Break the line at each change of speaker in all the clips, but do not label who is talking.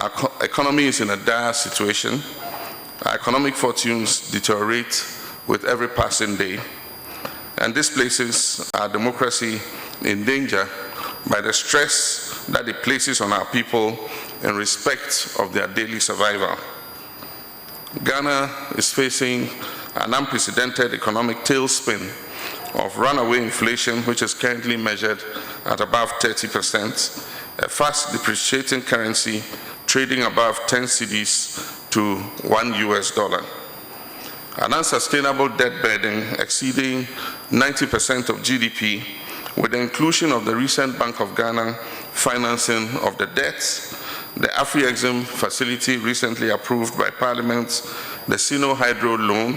Our economy is in a dire situation. Our economic fortunes deteriorate with every passing day, and this places our democracy in danger by the stress that it places on our people in respect of their daily survival. Ghana is facing an unprecedented economic tailspin of runaway inflation, which is currently measured at above 30%, a fast depreciating currency trading above 10 cedis to $1, an unsustainable debt burden exceeding 90% of GDP, with the inclusion of the recent Bank of Ghana financing of the debts, the Afri-Exim facility recently approved by Parliament, the Sino Hydro loan,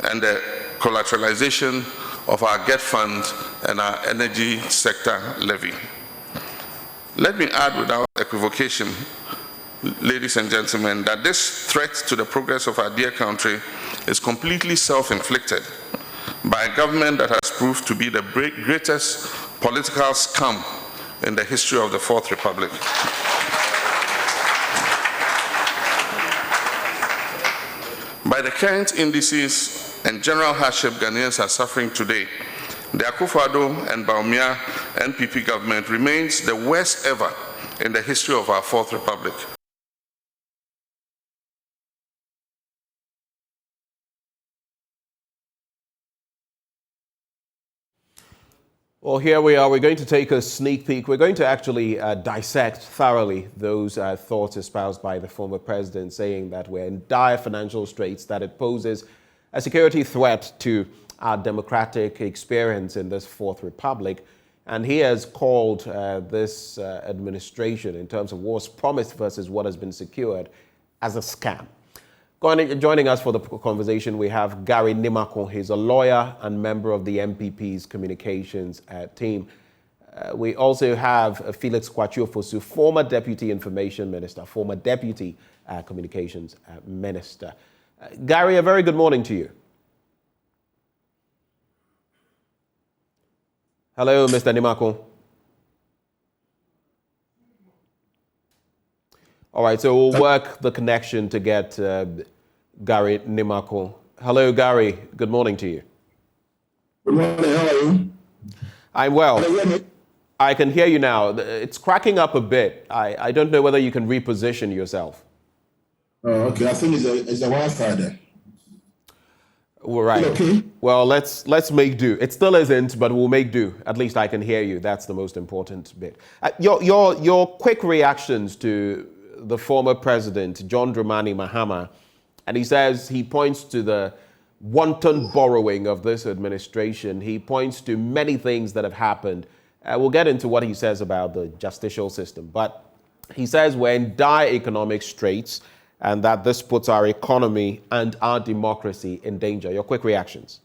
and the collateralization of our GET fund and our energy sector levy. Let me add without equivocation, ladies and gentlemen, that this threat to the progress of our dear country is completely self-inflicted by a government that has proved to be the greatest political scam in the history of the Fourth Republic. By the current indices and general hardship Ghanaians are suffering today, the Akufo Addo and Baumia NPP government remains the worst ever in the history of our Fourth Republic.
Well, here we are. We're going to take a sneak peek. We're going to actually dissect thoroughly those thoughts espoused by the former president, saying that we're in dire financial straits, that it poses a security threat to our democratic experience in this Fourth Republic. And he has called this administration, in terms of what's promised versus what has been secured, as a scam. Joining us for the conversation, we have Gary Nimako. He's a lawyer and member of the MPP's communications team. We also have Felix Kwachiofosu, former Deputy Information Minister, former Deputy Communications Minister. Gary, a very good morning to you. Hello, Mr. Nimako. All right, so we'll work the connection to get Gary Nimako. Hello, Gary. Good morning to you.
Good morning. How are you?
I'm well. I can hear you now. It's cracking up a bit. I don't know whether you can reposition yourself.
Oh, okay. I think it's the Wi-Fi then.
All right.
Okay.
Well, let's make do. It still isn't, but we'll make do. At least I can hear you. That's the most important bit. Your quick reactions to the former president, John Dramani Mahama, and he points to the wanton borrowing of this administration. He points to many things that have happened. We'll get into what he says about the justicial system, but he says we're in dire economic straits and that this puts our economy and our democracy in danger. Your quick reactions.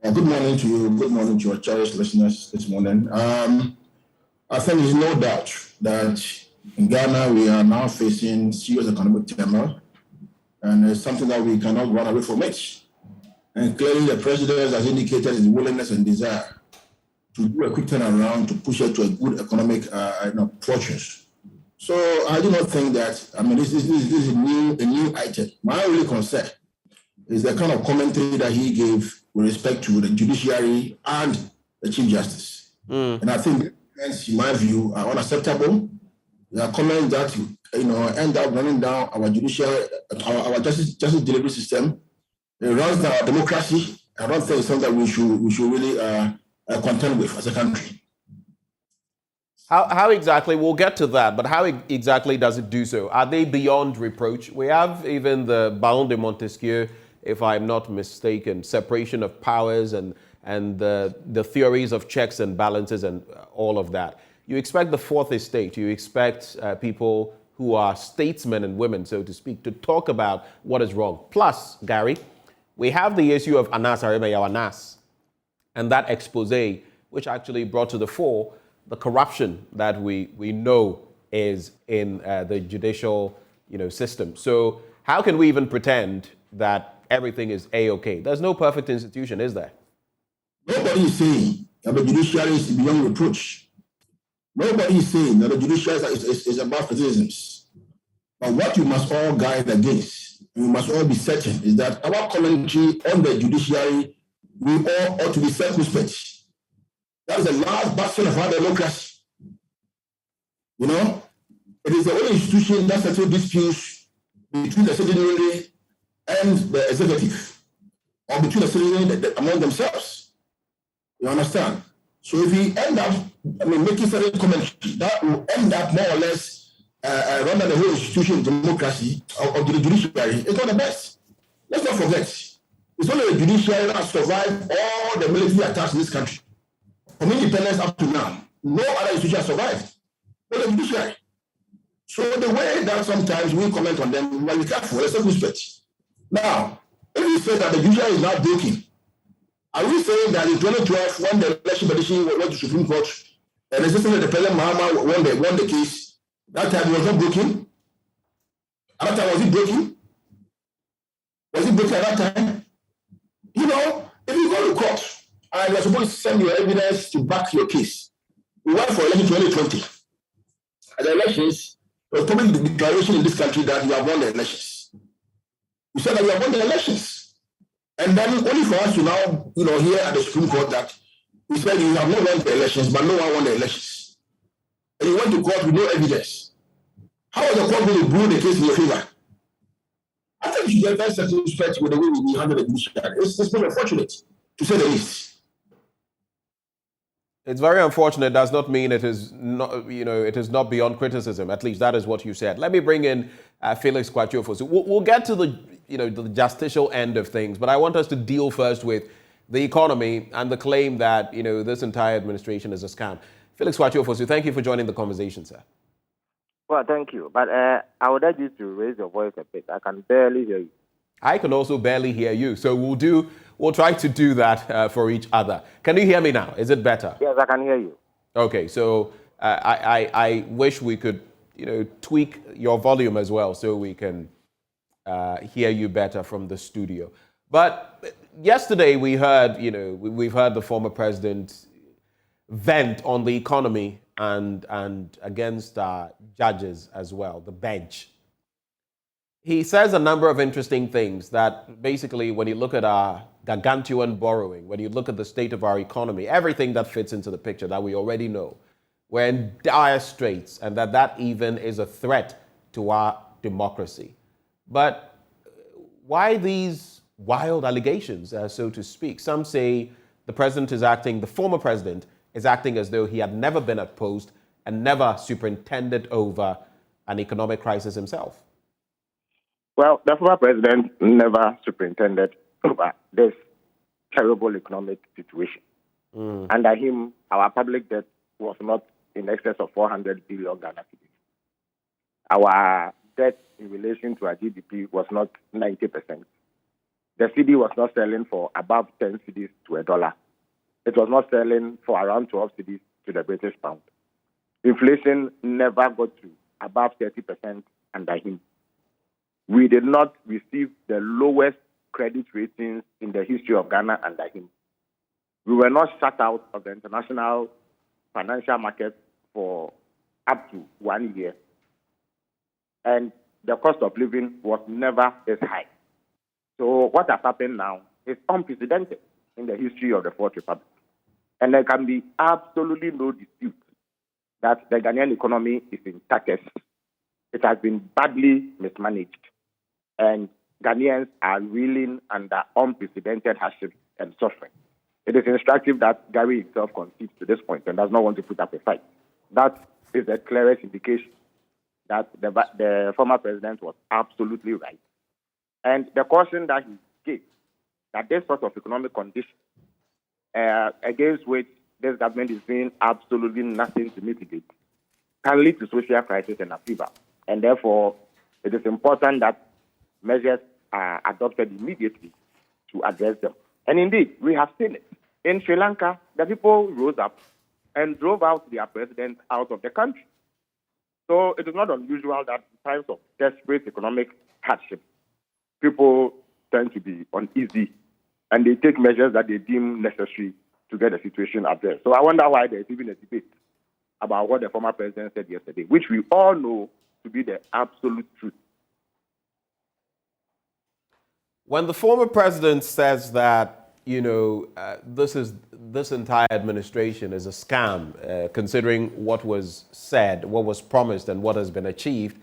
Good morning to you. Good morning to your cherished listeners this morning. I think there's no doubt that in Ghana, we are now facing serious economic turmoil, and it's something that we cannot run away from it. And clearly, the president has indicated his willingness and desire to do a quick turnaround to push it to a good economic fortunes. So I do not think that, this is a new item. My only concern is the kind of commentary that he gave with respect to the judiciary and the Chief Justice. And I think, in my view, are unacceptable. There are comments that end up running down our judicial, our justice delivery system. It runs down our democracy. I don't think it's something that we should really contend with as a country.
How exactly, we'll get to that, but how exactly does it do so? Are they beyond reproach? We have even the Baron de Montesquieu, if I'm not mistaken, separation of powers and the theories of checks and balances and all of that. You expect the Fourth Estate, you expect people who are statesmen and women, so to speak, to talk about what is wrong. Plus, Gary, we have the issue of Anas Aremeyaw Anas and that expose, which actually brought to the fore the corruption that we know is in the judicial system. So how can we even pretend that everything is A-okay? There's no perfect institution, is there?
Nobody is saying that the judiciary is beyond reproach. Nobody is saying that the judiciary is above criticisms. But what you must all guide against, you must all be certain, is that our commentary on the judiciary, we all ought to be circumspect. That is the last bastion of our democracy. You know, it is the only institution that settles disputes between the citizenry and the executive, or between the citizenry among themselves. You understand? So if we end up, making certain commentary, that will end up more or less run the whole institution of democracy of the judiciary. It's not the best. Let's not forget, it's only the judiciary that survived all the military attacks in this country. From independence up to now, no other institution has survived. Only the judiciary. So the way that sometimes we comment on them, we must be careful. Let's not respect. Now, if we say that the judiciary is now broken, are we saying that in 2012, when the election petition went to Supreme Court, and the system of the President Mahama won the case, that time it was not broken? At that time, was it broken? Was it broken at that time? You know, if you go to court and you're supposed to send your evidence to back your case, we went for election 2020. At the elections, there was probably the declaration in this country that you have won the elections. You said that you have won the elections. And then only for us to now, hear at the Supreme Court that we said you have not won the elections, but no one won the elections. And you went to court with no evidence. How is the court going to rule the case in your favor? I think you should get very circumspect with the way we handle the judiciary. It's very unfortunate, to say the least.
It's very unfortunate. It does not mean it is not, it is not beyond criticism. At least that is what you said. Let me bring in Felix Kwatjofo. So we'll get to the justicial end of things, but I want us to deal first with the economy and the claim that, this entire administration is a scam. Felix Kwatjofo, so thank you for joining the conversation, sir.
Well, thank you. But I would urge you to raise your voice a bit. I can barely hear you.
I can also barely hear you. So we'll try to do that for each other. Can you hear me now? Is it better?
Yes, I can hear you.
Okay, so I wish we could, tweak your volume as well so we can hear you better from the studio. But yesterday we heard, we've heard the former president vent on the economy and against judges as well, the bench. He says a number of interesting things that basically when you look at our gargantuan borrowing, when you look at the state of our economy, everything that fits into the picture that we already know, we're in dire straits and that even is a threat to our democracy. But why these wild allegations, so to speak? Some say the former president is acting as though he had never been at post and never superintended over an economic crisis himself.
Well, the former president never superintended over this terrible economic situation. Under him, our public debt was not in excess of 400 billion Ghana cedis. Our debt in relation to our GDP was not 90%. The cedi was not selling for above 10 cedis to a dollar. It was not selling for around 12 cedis to the British pound. Inflation never got to above 30% under him. We did not receive the lowest credit ratings in the history of Ghana under him. We were not shut out of the international financial market for up to 1 year. And the cost of living was never this high. So what has happened now is unprecedented in the history of the Fourth Republic. And there can be absolutely no dispute that the Ghanaian economy is in tatters. It has been badly mismanaged. And Ghanaians are reeling under unprecedented hardship and suffering. It is instructive that Gary himself concedes to this point and does not want to put up a fight. That is the clearest indication that the former president was absolutely right. And the caution that he gave, that this sort of economic condition against which this government is doing absolutely nothing to mitigate, can lead to social crisis and upheaval. And therefore, it is important that measures are adopted immediately to address them. And indeed, we have seen it. In Sri Lanka, the people rose up and drove out their president out of the country. So it is not unusual that in times of desperate economic hardship, people tend to be uneasy and they take measures that they deem necessary to get the situation addressed. So I wonder why there is even a debate about what the former president said yesterday, which we all know to to be the absolute truth.
When the former president says that, this entire administration is a scam, considering what was said, what was promised, and what has been achieved,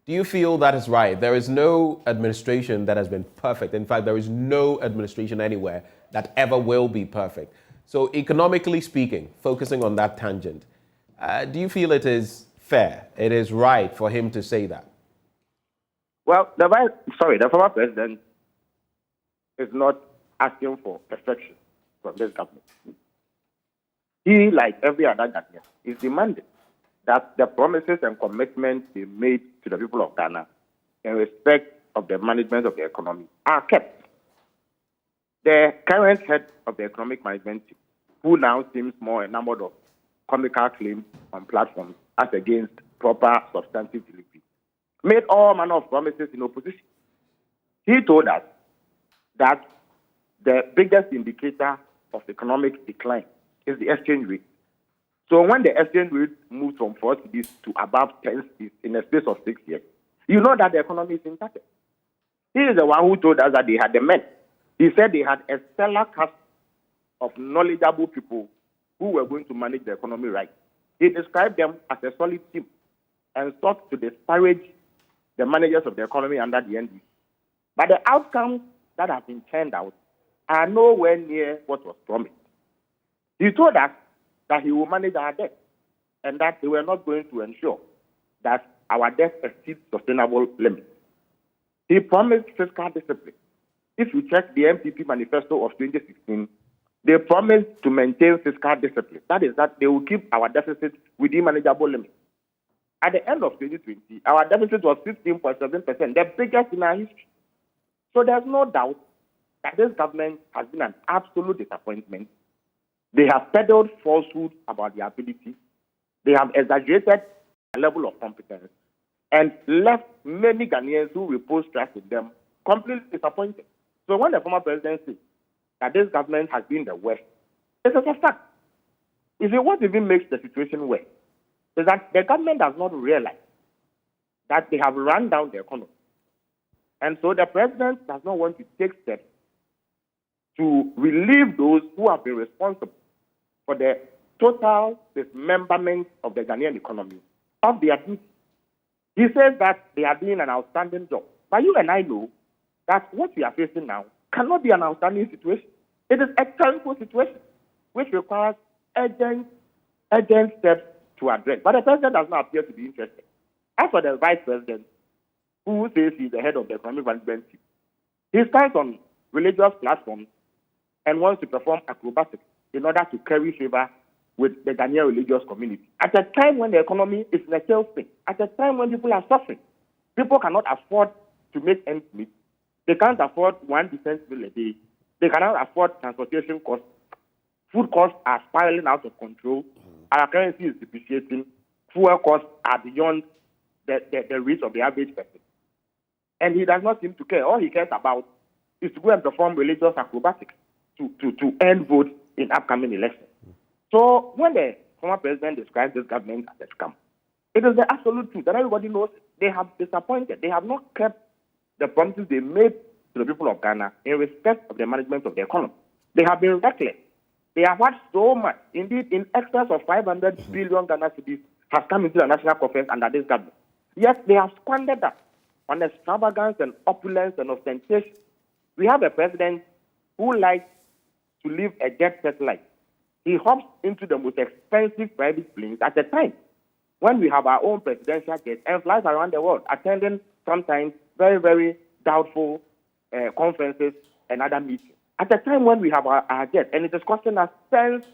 do you feel that is right? There is no administration that has been perfect. In fact, there is no administration anywhere that ever will be perfect. So economically speaking, focusing on that tangent, do you feel it is fair, it is right for him to say that?
Well, the former president is not asking for perfection from this government. He, like every other Ghanaian, is demanding that the promises and commitments he made to the people of Ghana in respect of the management of the economy are kept. The current head of the economic management team, who now seems more enamored of comical claims on platforms as against proper substantive delivery, made all manner of promises in opposition. He told us that the biggest indicator of economic decline is the exchange rate. So when the exchange rate moves from 4 cedis to above 10 cedis in a space of 6 years, you know that the economy is intact. He is the one who told us that they had the men. He said they had a stellar cast of knowledgeable people who were going to manage the economy right. He described them as a solid team and sought to disparage the managers of the economy under the NDC. But the outcomes that have been turned out are nowhere near what was promised. He told us that he will manage our debt and that they were not going to ensure that our debt exceeds sustainable limits. He promised fiscal discipline. If you check the MPP manifesto of 2016, they promised to maintain fiscal discipline. That is, that they will keep our deficit within manageable limits. At the end of 2020, our deficit was 15.7%, the biggest in our history. So there's no doubt that this government has been an absolute disappointment. They have peddled falsehood about their ability. They have exaggerated the level of competence and left many Ghanaians who repose trust in them completely disappointed. So when the former president says that this government has been the worst, it's a fact. What even makes the situation worse is that the government does not realize that they have run down the economy. And so the president does not want to take steps to relieve those who have been responsible for the total dismemberment of the Ghanaian economy of their duty. He says that they are doing an outstanding job. But you and I know that what we are facing now cannot be an outstanding situation. It is a terrible situation which requires urgent steps to address. But the president does not appear to be interested. As for the vice president, who says he's the head of the economic management team, he stands on religious platforms and wants to perform acrobatics in order to carry favor with the Ghanaian religious community. At a time when the economy is in a tailspin, at a time when people are suffering, people cannot afford to make ends meet. They can't afford 1 decent meal a day. They cannot afford transportation costs. Food costs are spiraling out of control. Our currency is depreciating. Fuel costs are beyond the reach of the average person. And he does not seem to care. All he cares about is to go and perform religious acrobatics to earn votes in upcoming elections. So when the former president describes this government as a scam, it is the absolute truth that everybody knows they have disappointed. They have not kept the promises they made to the people of Ghana in respect of the management of the economy. They have been reckless. They have had so much. Indeed, in excess of 500 billion Ghana cedis has come into the national coffers under this government. Yet they have squandered that on extravagance and opulence and ostentation. We have a president who likes to live a jet-set life. He hops into the most expensive private planes at a time when we have our own presidential jet and flies around the world, attending sometimes very, very doubtful conferences and other meetings. At a time when we have our jet, and it is costing us tens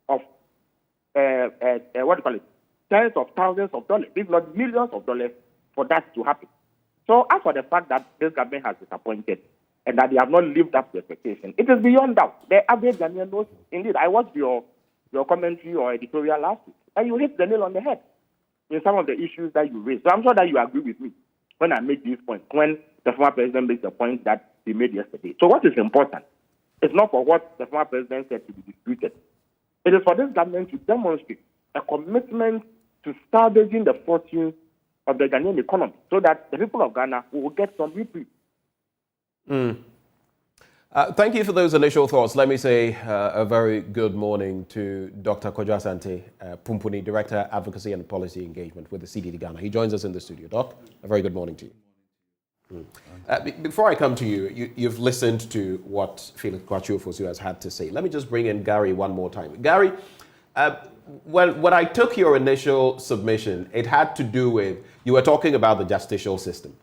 of thousands of dollars, if not millions of dollars, for that to happen. So as for the fact that this government has disappointed and that they have not lived up to expectation, it is beyond doubt. The average Ghanaian knows. Indeed, I watched your commentary or editorial last week, and you hit the nail on the head in some of the issues that you raised. So I'm sure that you agree with me when I make these points, when the former president makes the point that he made yesterday. So what is important is not for what the former president said to be disputed. It is for this government to demonstrate a commitment to salvaging the fortunes of the Ghanaian economy so that the people of Ghana will get some reprieve.
Thank you for those initial thoughts. Let me say a very good morning to Dr. Kojo Asante Pumpuni, Director, Advocacy and Policy Engagement with the CDD Ghana. He joins us in the studio. Doc, a very good morning to you. Before I come to you, you've listened to what Felix Kwasi has had to say. Let me just bring in Gary one more time. Gary, when I took your initial submission, it had to do with, you were talking about the justicial system.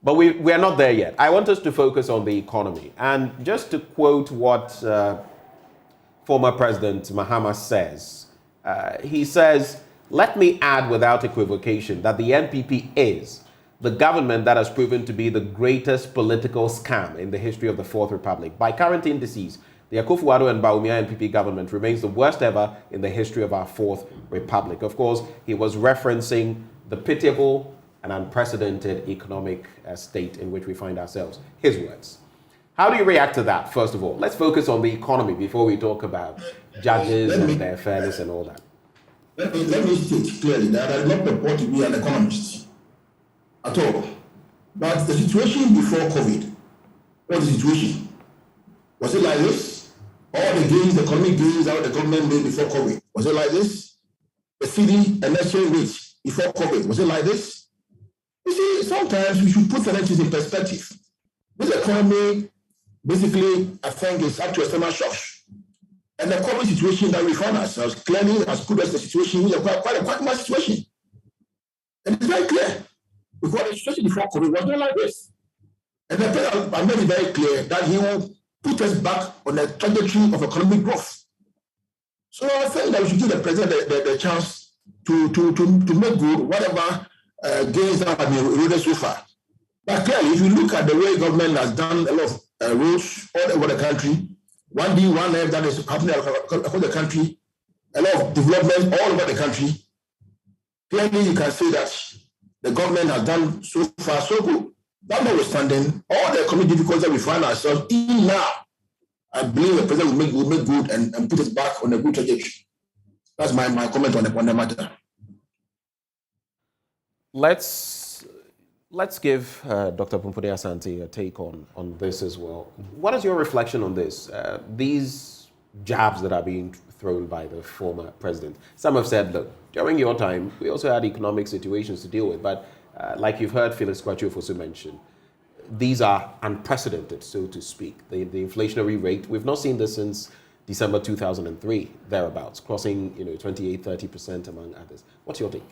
But we are not there yet. I want us to focus on the economy. And just to quote what former President Mahama says, he says, "Let me add without equivocation that the NPP is the government that has proven to be the greatest political scam in the history of the Fourth Republic. By current indices, the Akufo Addo and Bawumia NPP government remains the worst ever in the history of our Fourth Republic." Of course, he was referencing the pitiable and unprecedented economic state in which we find ourselves. His words. How do you react to that, first of all? Let's focus on the economy before we talk about judges and their fairness and all that.
Let me state clearly that I do not purport to be an economist at all. But the situation before COVID, what was the situation? Was it like this? All the gains, the economic gains that the government made before COVID, was it like this? The cedi and exchange rate before COVID, was it like this? You see, sometimes we should put things in perspective. This economy, basically, I think is up to external shocks. And the COVID situation that we find ourselves clearly as good as the situation, we are quite a quite situation. And it's very clear. Because the situation before COVID was not like this. And the president, I made it very clear that he will put us back on the trajectory of economic growth. So I think that we should give the president the chance to make good whatever gains that have been eroded so far. But clearly, if you look at the way government has done a lot of roads all over the country, 1D, 1F that is happening across the country, a lot of development all over the country, clearly you can say that the government has done so far so good. That notwithstanding, all the economic difficulties that we find ourselves in now, I believe the president will make good and put us back on a good trajectory. That's my comment on the matter.
Let's give Dr. Pumpuni Asante a take on this as well. What is your reflection on this? These jabs that are being thrown by the former president. Some have said, look, during your time, we also had economic situations to deal with, but like you've heard Felix Kwasi mention, these are unprecedented, so to speak. The inflationary rate, we've not seen this since December 2003, thereabouts, crossing 28-30% among others. What's your take?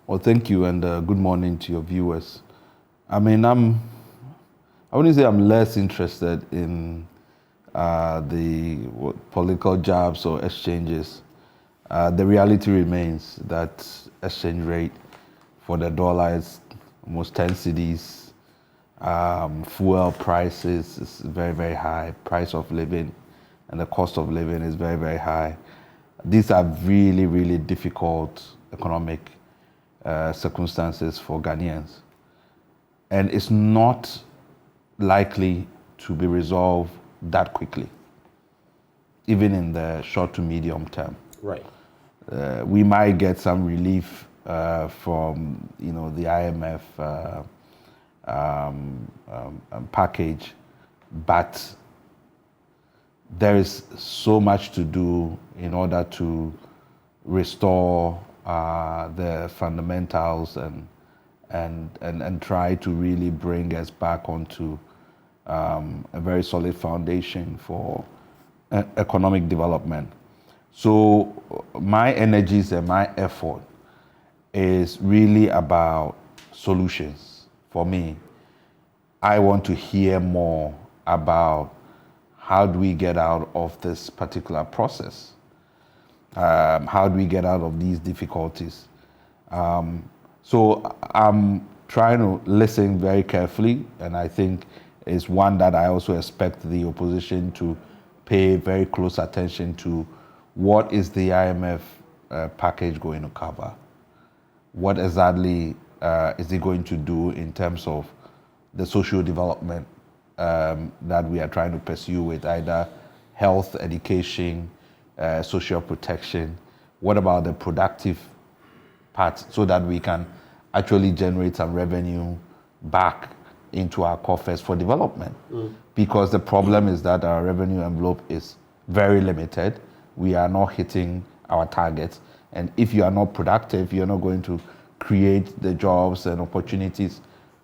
Well, thank you, and good morning to your viewers. I mean, I wouldn't say I'm less interested in the political jabs or exchanges. The reality remains that exchange rate for the dollar is almost 10 cedis. Fuel prices is very, very high. Price of living and the cost of living is very, very high. These are really, really difficult economic circumstances for Ghanaians. And it's not likely to be resolved that quickly, even in the short to medium term.
Right.
We might get some relief from the IMF package, but there is so much to do in order to restore the fundamentals and try to really bring us back onto a very solid foundation for economic development. So my energies and my effort is really about solutions for me. I want to hear more about how do we get out of this particular process. How do we get out of these difficulties? So I'm trying to listen very carefully, and I think it's one that I also expect the opposition to pay very close attention to. What is the IMF package going to cover? What exactly is it going to do in terms of the social development that we are trying to pursue with either health, education, social protection? What about the productive part so that we can actually generate some revenue back into our coffers for development. Because the problem is that our revenue envelope is very limited. We are not hitting our targets. And if you are not productive, you're not going to create the jobs and opportunities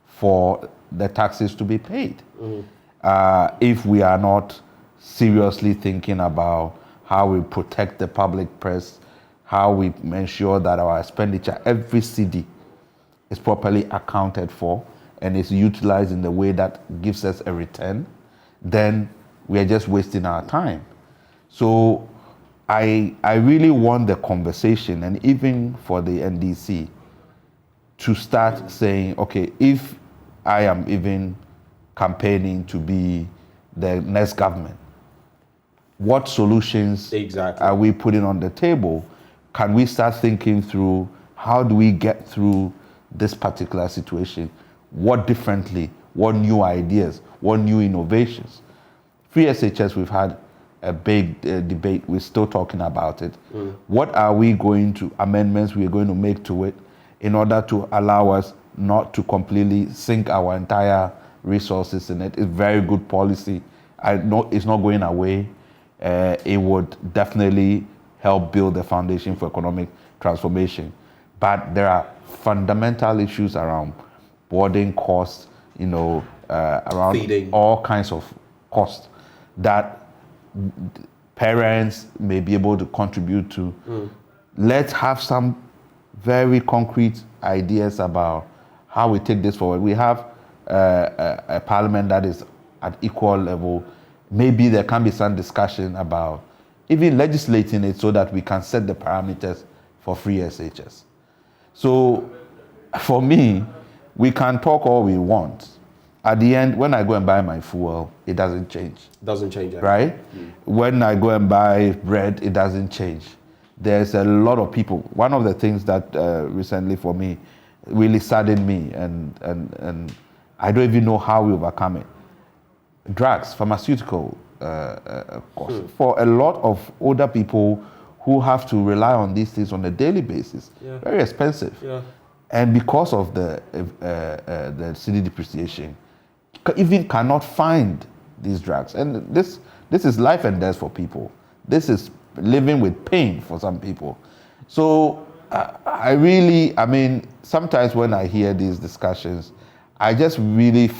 for the taxes to be paid. If we are not seriously thinking about how we protect the public purse, how we ensure that our expenditure, every cedi, is properly accounted for and is utilized in the way that gives us a return, then we are just wasting our time. So I really want the conversation, and even for the NDC, to start saying, okay, if I am even campaigning to be the next government, what solutions are we putting on the table? Can we start thinking through how do we get through this particular situation? What differently? What new ideas? What new innovations? Free SHS, we've had a big debate. We're still talking about it. What are we going to, amendments we are going to make to it in order to allow us not to completely sink our entire resources in it? It's very good policy. I know it's not going away. It would definitely help build the foundation for economic transformation. But there are fundamental issues around boarding costs, around
feeding,
all kinds of costs that parents may be able to contribute to. Let's have some very concrete ideas about how we take this forward. We have a parliament that is at equal level. Maybe there can be some discussion about even legislating it so that we can set the parameters for free SHS. So for me, we can talk all we want. At the end, when I go and buy my fuel, it doesn't change.
Doesn't change.
Right? When I go and buy bread, it doesn't change. There's a lot of people. One of the things that recently for me really saddened me, and I don't even know how we overcome it. Drugs, pharmaceutical costs. For a lot of older people who have to rely on these things on a daily basis, very expensive. And because of the cedi depreciation, even cannot find these drugs. And this is life and death for people. This is living with pain for some people. So I mean, sometimes when I hear these discussions, I just really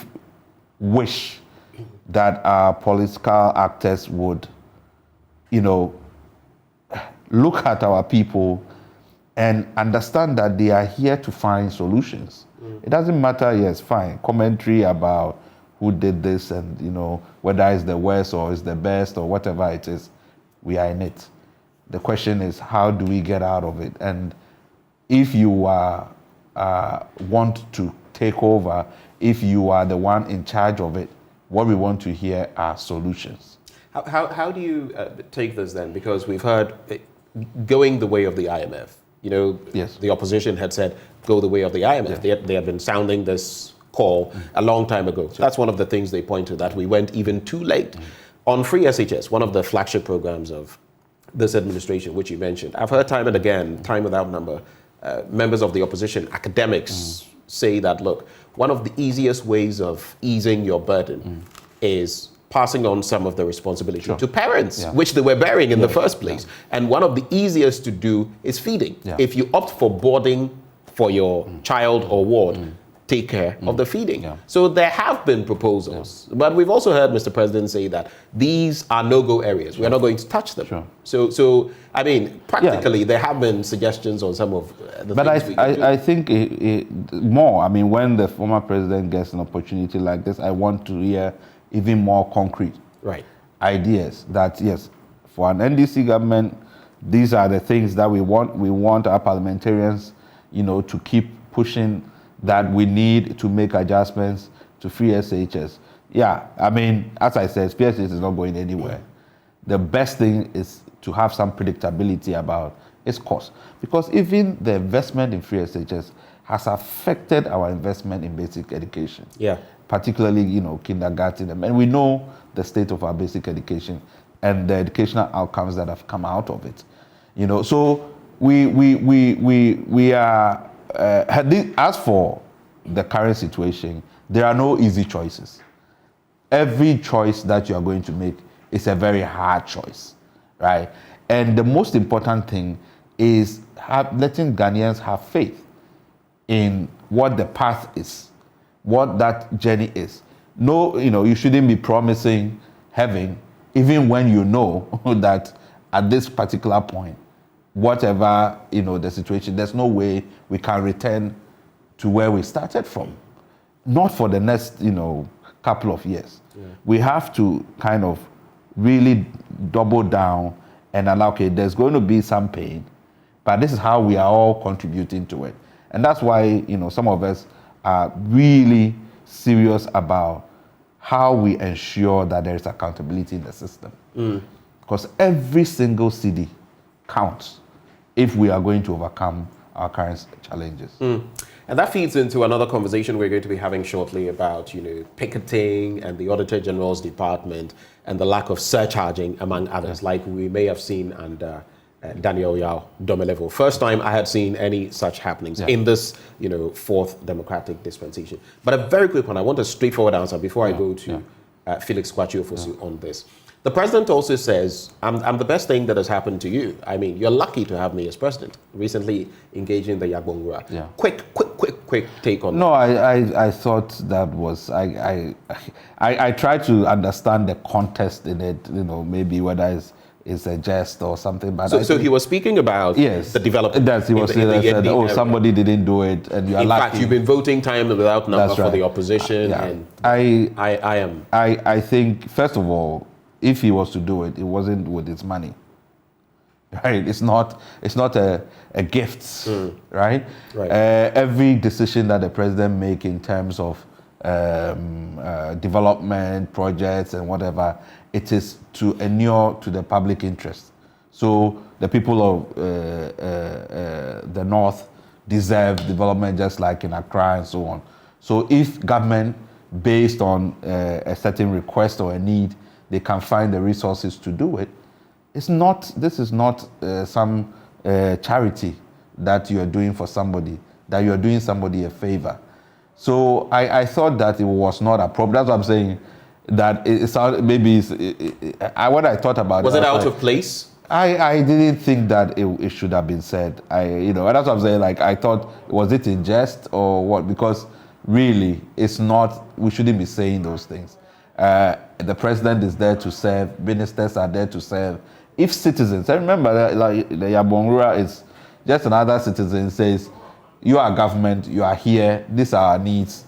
wish that our political actors would, look at our people and understand that they are here to find solutions. It doesn't matter, yes, fine, commentary about who did this and, whether it's the worst or it's the best or whatever it is, we are in it. The question is, how do we get out of it? And if you want to take over, if you are the one in charge of it, what we want to hear are solutions.
How do you take this then? Because we've heard going the way of the IMF.
Yes.
The opposition had said, go the way of the IMF.
Yeah.
They had been sounding this call a long time ago. So that's one of the things they point to, that we went even too late. On free SHS, one of the flagship programs of this administration, which you mentioned, I've heard time and again, time without number, members of the opposition, academics, say that, look, one of the easiest ways of easing your burden is passing on some of the responsibility to parents, which they were bearing in the first place. And one of the easiest to do is feeding. If you opt for boarding for your child or ward, take care of the feeding. So there have been proposals, but we've also heard Mr. President say that these are no-go areas. We're not going to touch them. So I mean, practically, there have been suggestions on some of the things we can do.
I think more. I mean, when the former president gets an opportunity like this, I want to hear even more concrete ideas that, yes, for an NDC government, these are the things that we want. We want our parliamentarians, to keep pushing that we need to make adjustments to free SHS. Yeah, I mean, as I said, free SHS is not going anywhere. The best thing is to have some predictability about its cost. Because even the investment in free SHS has affected our investment in basic education. Particularly, kindergarten. And we know the state of our basic education and the educational outcomes that have come out of it. So we are as for the current situation, there are no easy choices. Every choice that you are going to make is a very hard choice, right? And the most important thing is letting Ghanaians have faith in what the path is, what that journey is. No, you shouldn't be promising heaven, even when you know that at this particular point, whatever, the situation, there's no way we can return to where we started from. Not for the next, couple of years. Yeah. We have to kind of really double down and allow, okay, there's going to be some pain, but this is how we are all contributing to it. And that's why, some of us are really serious about how we ensure that there is accountability in the system. Because every single city counts if we are going to overcome our current challenges.
And that feeds into another conversation we're going to be having shortly about, picketing and the Auditor General's Department and the lack of surcharging, among others, like we may have seen under Daniel Yao Domelevo. First time I had seen any such happenings in this, fourth democratic dispensation. But a very quick one. I want a straightforward answer before I go to Felix Kwakye-Ofosu on this. The president also says, I'm the best thing that has happened to you. I mean, you're lucky to have me as president. Recently engaged in the Yagbongura. Yeah. Quick take on that.
No, I thought that was, I tried to understand the context in it, maybe whether it's a jest or something. But
so he was speaking about the development.
Yes, he was saying, somebody didn't do it, and you're lucky.
In fact, you've been voting time without number for the opposition. And
I think, first of all, if he was to do it, it wasn't with his money, right? It's not a gift, right? Every decision that the president make in terms of development projects and whatever, it is to inure to the public interest. So the people of the North deserve development just like in Accra and so on. So if government, based on a certain request or a need, they can find the resources to do it. This is not some charity that you are doing for somebody, that you are doing somebody a favor. So I thought that it was not appropriate. That's what I'm saying. That what I thought about
was it out of place?
I didn't think that it should have been said. That's what I'm saying. Like, I thought, was it in jest or what? Because really, it's not. We shouldn't be saying those things. The president is there to serve. Ministers are there to serve. If citizens, I remember that, like, the Yagbongura is just another citizen says, you are government, you are here, these are our needs.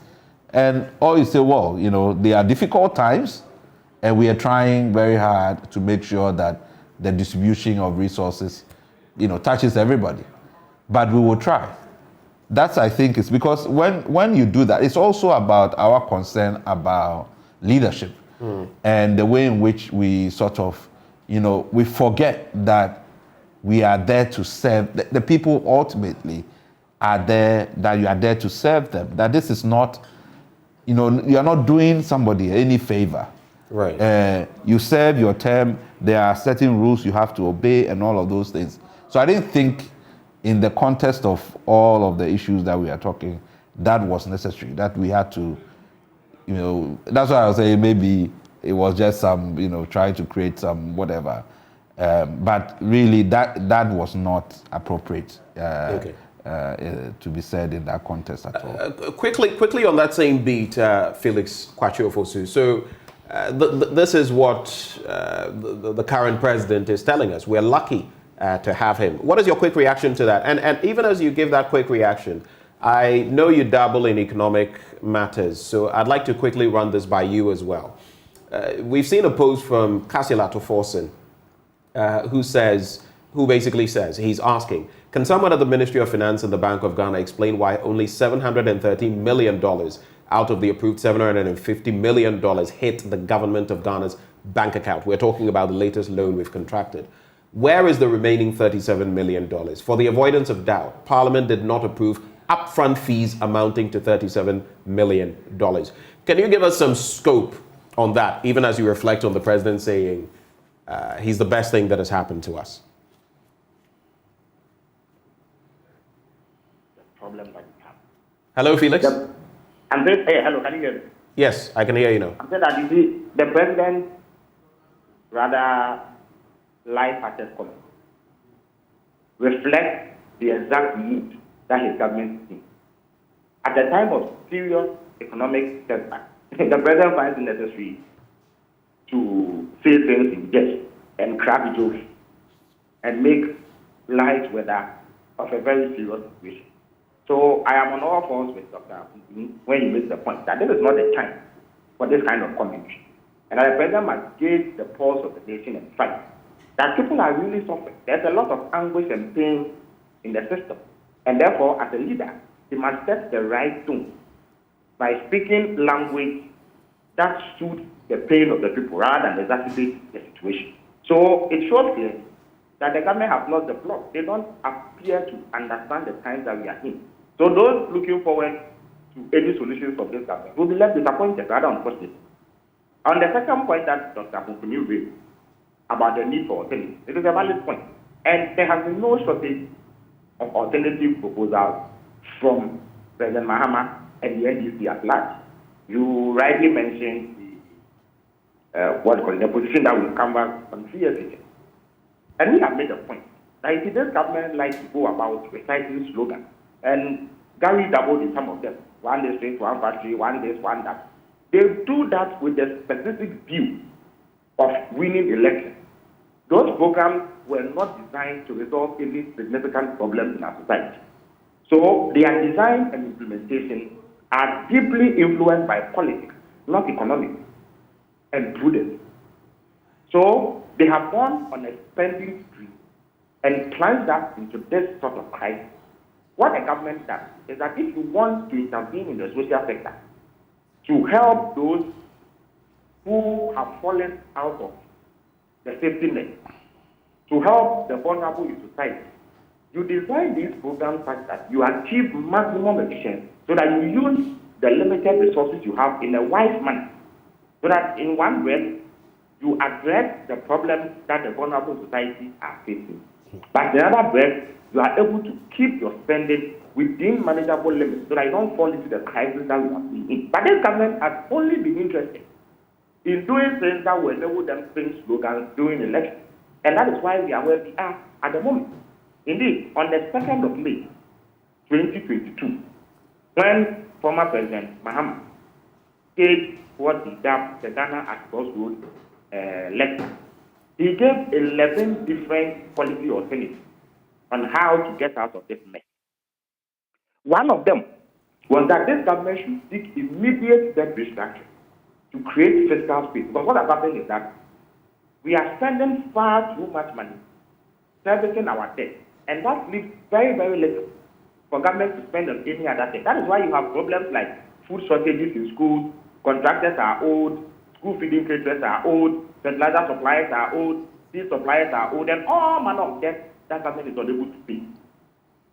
And all you say, well, there are difficult times, and we are trying very hard to make sure that the distribution of resources, touches everybody. But we will try. That's, I think, is because when you do that, it's also about our concern about leadership and the way in which we sort of, we forget that we are there to serve. The people ultimately are there, that you are there to serve them. That this is not, you are not doing somebody any favor.
Right.
You serve your term, there are certain rules you have to obey and all of those things. So I didn't think in the context of all of the issues that we are talking, that was necessary, that we had to, that's why I was saying maybe it was just some, trying to create some whatever. But really that was not appropriate to be said in that context at all.
Quickly on that same beat, Felix Kwakye-Ofosu. So this is what the current president is telling us. We're lucky to have him. What is your quick reaction to that? And even as you give that quick reaction, I know you dabble in economic matters, so I'd like to quickly run this by you as well. We've seen a post from Kasila Toforson, who basically says, he's asking, can someone at the Ministry of Finance and the Bank of Ghana explain why only $713 million out of the approved $750 million hit the government of Ghana's bank account? We're talking about the latest loan we've contracted. Where is the remaining $37 million? For the avoidance of doubt, Parliament did not approve upfront fees amounting to $37 million. Can you give us some scope on that, even as you reflect on the president saying he's the best thing that has happened to us?
problem that we have.
Hello, Felix.
I'm saying, hey, hello, can you hear me?
Yes, I can hear you now.
I'm saying that you see, the president rather light-hearted comment reflects the exact mood that his government is in. At a time of serious economic setback, the president finds it necessary to say things in jest and crack jokes and make light weather of a very serious situation. So I am on all fours with Dr. Akufo when he makes the point that this is not the time for this kind of commentary. And that the president must gauge the pulse of the nation and fight. That people are really suffering. There's a lot of anguish and pain in the system. And therefore, as a leader, he must set the right tone by speaking language that suits the pain of the people rather than exacerbate the situation. So it shows clearly that the government has lost the plot. They don't appear to understand the times that we are in. So those looking forward to any solutions from this government will be left disappointed rather unfortunately. On the second point that Dr. Akufo raised about the need for alternatives, it is a valid point. And there has been no shortage of alternative proposals from President Mahama and the NDC at large. You rightly mentioned the position that will come back on 3 years later. And we have made a point that this government likes to go about reciting slogans, and Gary doubled in some of them. One district, one factory, one this, one that. They do that with the specific view of winning elections. Those programs were not designed to resolve any significant problems in our society. So their design and implementation are deeply influenced by politics, not economics, and prudence. So they have gone on a spending spree and plunged us into this sort of crisis. What a government does is that if you want to intervene in the social sector to help those who have fallen out of the safety net, to help the vulnerable in society, you design these programs such that you achieve maximum efficiency so that you use the limited resources you have in a wise manner, so that in one breath, you address the problems that the vulnerable society are facing. But in another breath, you are able to keep your spending within manageable limits so that you don't fall into the crisis that we have been in. But this government has only been interested in doing things that will enable them to sing slogans during elections. And that is why we are where we are at the moment. Indeed, on the 2nd of May, 2022, when former President Mahama staged what he dubbed the Ghana at Crossroads lecture, he gave 11 different policy alternatives on how to get out of this mess. One of them was that this government should seek immediate debt restructuring to create fiscal space. Because what has happened is that we are spending far too much money servicing our debt, and that leaves very, very little for government to spend on any other thing. That is why you have problems like food shortages in schools, contractors are old, school feeding caterers are old, fertilizer suppliers are old, seed suppliers are old, and all manner of debt that government is unable to pay.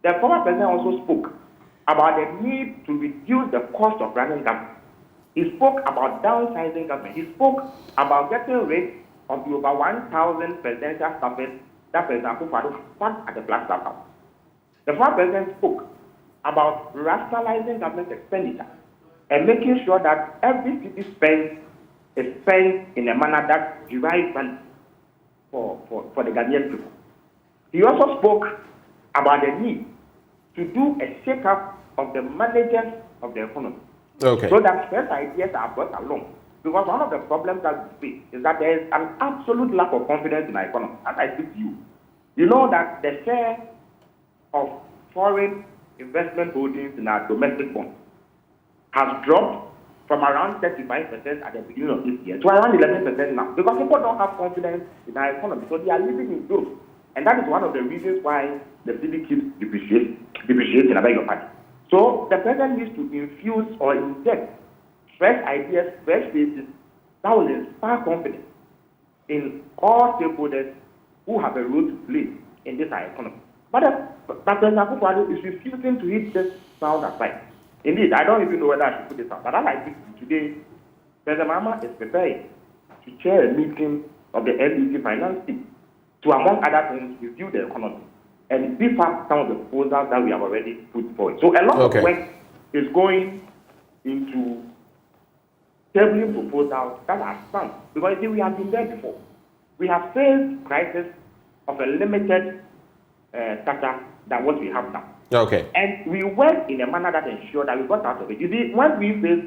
The former president also spoke about the need to reduce the cost of running government. He spoke about downsizing government. He spoke about getting rid of the over 1,000 presidential staffers that President Akufo Addo had at the Flagstaff House. The former president spoke about rationalizing government expenditure and making sure that every city spent is spent in a manner that derives value for the Ghanaian people. He also spoke about the need to do a shake-up of the managers of the economy.
Okay.
So that fresh ideas are brought along. Because one of the problems that we face is that there is an absolute lack of confidence in our economy. As I speak to you, you know that the share of foreign investment holdings in our domestic bonds has dropped from around 35% at the beginning of this year to around 11% now. Because people don't have confidence in our economy, so they are living in growth. And that is one of the reasons why the city keeps depreciating, I beg your pardon. So the president needs to infuse or inject fresh ideas, fresh faces that will inspire confidence in all stakeholders who have a role to play in this economy. But President Akufo Addo is refusing to hit this sound aside. Indeed, I don't even know whether I should put this out, but as I speak today, President Mahama is preparing to chair a meeting of the NDC finance team to, among other things, review the economy and beef up some of the proposals that we have already put forward. So a lot of work is going into tabling proposals that are sound. Because you see, we have been there before. We have faced crisis of a limited stature than what we have now.
Okay.
And we work in a manner that ensures that we got out of it. You see, once we face...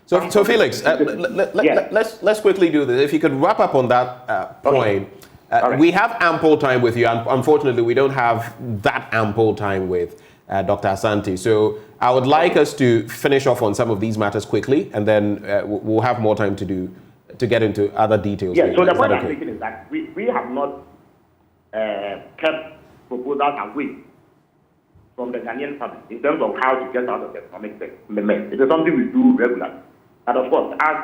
So Felix, let's quickly do this. If you could wrap up on that point.
Right.
We have ample time with you, and unfortunately, we don't have that ample time with Dr. Asante. So I would like us to finish off on some of these matters quickly, and then we'll have more time to get into other details.
Yes, so the point I'm making is that we have not kept proposals away from the Ghanaian public in terms of how to get out of the economic mess. It is something we do regularly. And of course, as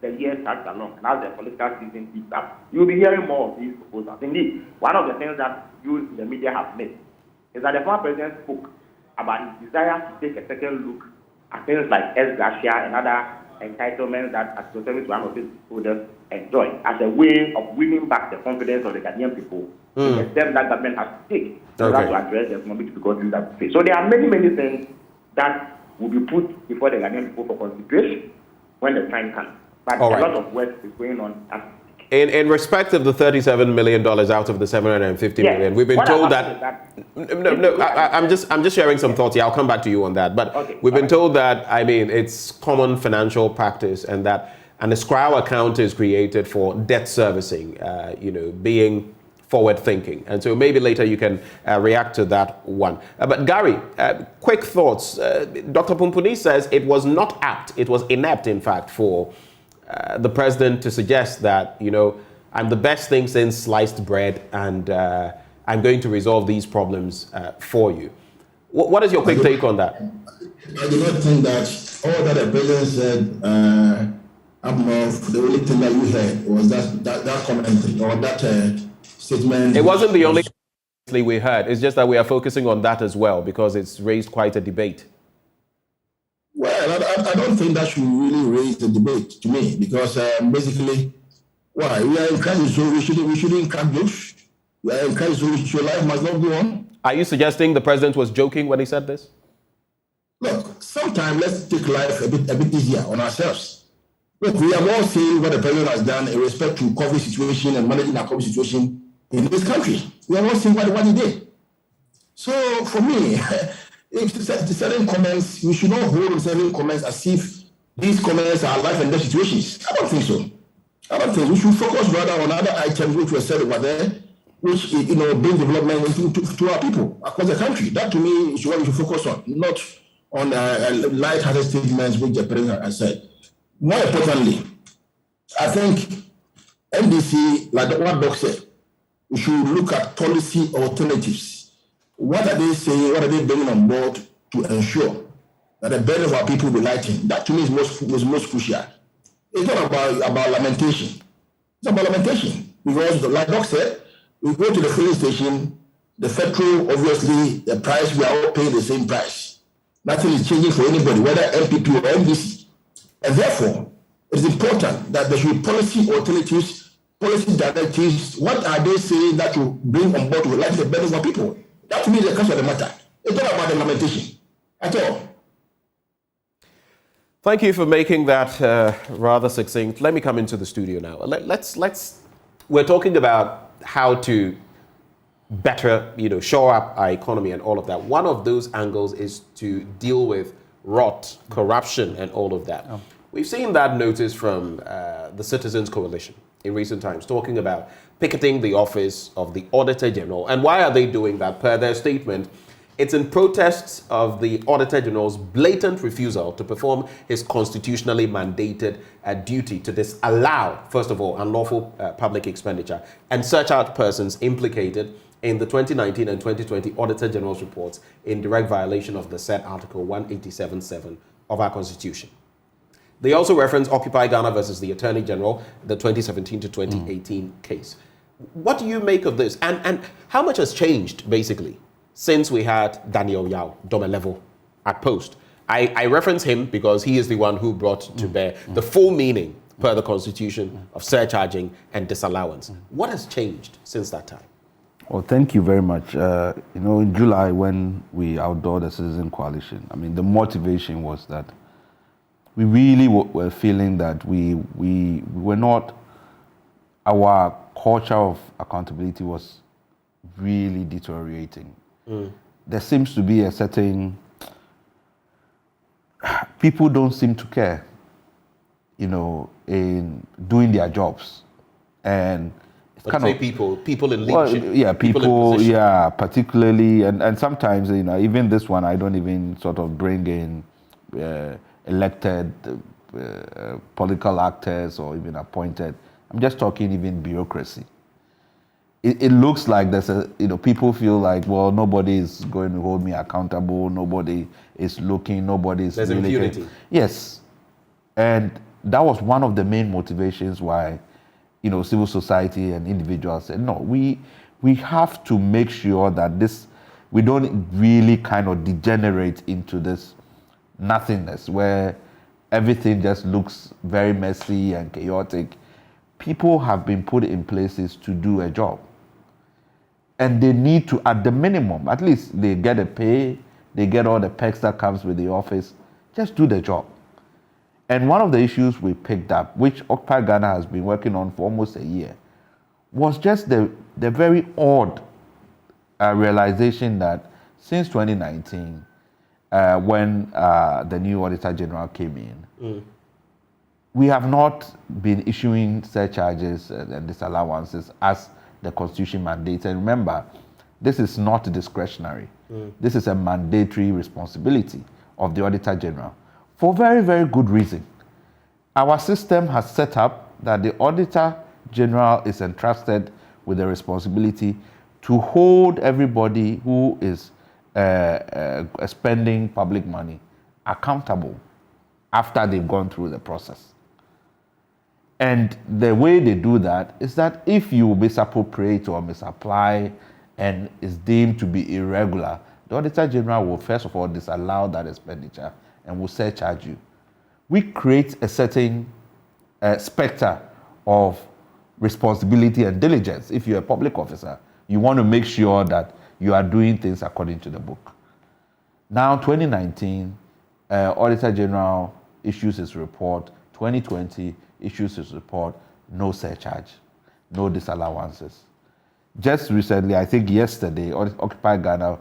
the years start along and as the political season picks up, you'll be hearing more of these proposals. Indeed, one of the things that you in the media have missed is that the former president spoke about his desire to take a second look at things like gratia and other entitlements that associated to one of his holders enjoy as a way of winning back the confidence of the Ghanaian people in the steps that government has to take in order to address the economic difficulties that we face. So there are many, many things that will be put before the Ghanaian people for consideration when the time comes. But a lot of work is going on.
In respect of the $37 million out of the $750 million, we've been told that. I'm just sharing some thoughts here. I'll come back to you on that. But we've been told that, I mean, it's common financial practice, and that an escrow account is created for debt servicing, being forward thinking. And so maybe later you can react to that one. But Gary, quick thoughts. Dr. Pumpuni says it was not apt, it was inept, in fact, for the president to suggest that, I'm the best thing since sliced bread, and I'm going to resolve these problems for you. What is your quick take on that?
I do not think that all that the president said up north, the only thing that you heard was that comment or that statement.
It wasn't the only thing we heard. It's just that we are focusing on that as well because it's raised quite a debate.
Well, I don't think that should really raise the debate to me, because basically, why? We are in crisis, so we shouldn't crack jokes. We are in crisis, so your life must not go on.
Are you suggesting the president was joking when he said this?
Look, sometimes let's take life a bit easier on ourselves. Look, we have all seen what the president has done in respect to COVID situation and managing our COVID situation in this country. We have all seen what he did. So for me, if certain comments, we should not hold certain comments as if these comments are life and death situations. I don't think so. I don't think we should focus rather on other items which were said over there, which bring development to our people across the country. That to me is what we should focus on, not on light-hearted statements which the president has said. More importantly, I think NDC, like what Doc said, we should look at policy alternatives. What are they saying? What are they bringing on board to ensure that the burden of our people will be lightened? That to me is most crucial. It's not about lamentation. It's about lamentation. Because, like Doc said, we go to the filling station, the petrol, obviously, the price, we are all paying the same price. Nothing is changing for anybody, whether MPP or NDC. And therefore, it is important that there should be policy alternatives, policy directives. What are they saying that will bring on board to lighten the burden of our people? That to me is the crux of the matter. It's not about the lamentation at all.
Thank you for making that rather succinct. Let me come into the studio now. We're talking about how to better, shore up our economy and all of that. One of those angles is to deal with rot, corruption, and all of that. Oh. We've seen that notice from the Citizens Coalition in recent times, talking about picketing the office of the Auditor General. And why are they doing that? Per their statement, it's in protests of the Auditor General's blatant refusal to perform his constitutionally mandated duty to disallow, first of all, unlawful public expenditure and search out persons implicated in the 2019 and 2020 Auditor General's reports in direct violation of the said Article 187.7 of our Constitution. They also reference Occupy Ghana versus the Attorney General, the 2017 to 2018 case. What do you make of this? And how much has changed, basically, since we had Daniel Yao, Domelevo, at post? I reference him because he is the one who brought to bear the full meaning, per the Constitution, of surcharging and disallowance. What has changed since that time?
Well, thank you very much. In July, when we outdoored the Citizen Coalition, I mean, the motivation was that we really were feeling that we were not, our culture of accountability was really deteriorating. There seems to be a certain, people don't seem to care, in doing their jobs. And it's kind of
people in leadership.
Well, yeah,
people in position.
particularly, and sometimes, even this one, I don't even sort of bring in elected political actors or even appointed. I'm just talking even bureaucracy. It looks like there's people feel like, well, nobody is going to hold me accountable, nobody is looking, nobody is
There's
really
impunity.
Yes. And that was one of the main motivations why, civil society and individuals said, no, we have to make sure that we don't really kind of degenerate into this nothingness where everything just looks very messy and chaotic. People have been put in places to do a job. And they need to, at the minimum, at least they get a pay, they get all the perks that comes with the office, just do the job. And one of the issues we picked up, which Occupy Ghana has been working on for almost a year, was just the very odd realization that since 2019, when the new Auditor General came in, we have not been issuing surcharges and disallowances as the Constitution mandates. And remember, this is not discretionary. This is a mandatory responsibility of the Auditor General for very, very good reason. Our system has set up that the Auditor General is entrusted with the responsibility to hold everybody who is spending public money accountable after they've gone through the process. And the way they do that is that if you misappropriate or misapply and is deemed to be irregular, the Auditor General will first of all disallow that expenditure and will surcharge you. We create a certain specter of responsibility and diligence. If you're a public officer, you want to make sure that you are doing things according to the book. Now, 2019, Auditor General issues his report. 2020 issues his report, no surcharge, no disallowances. Just recently, I think yesterday, Occupy Ghana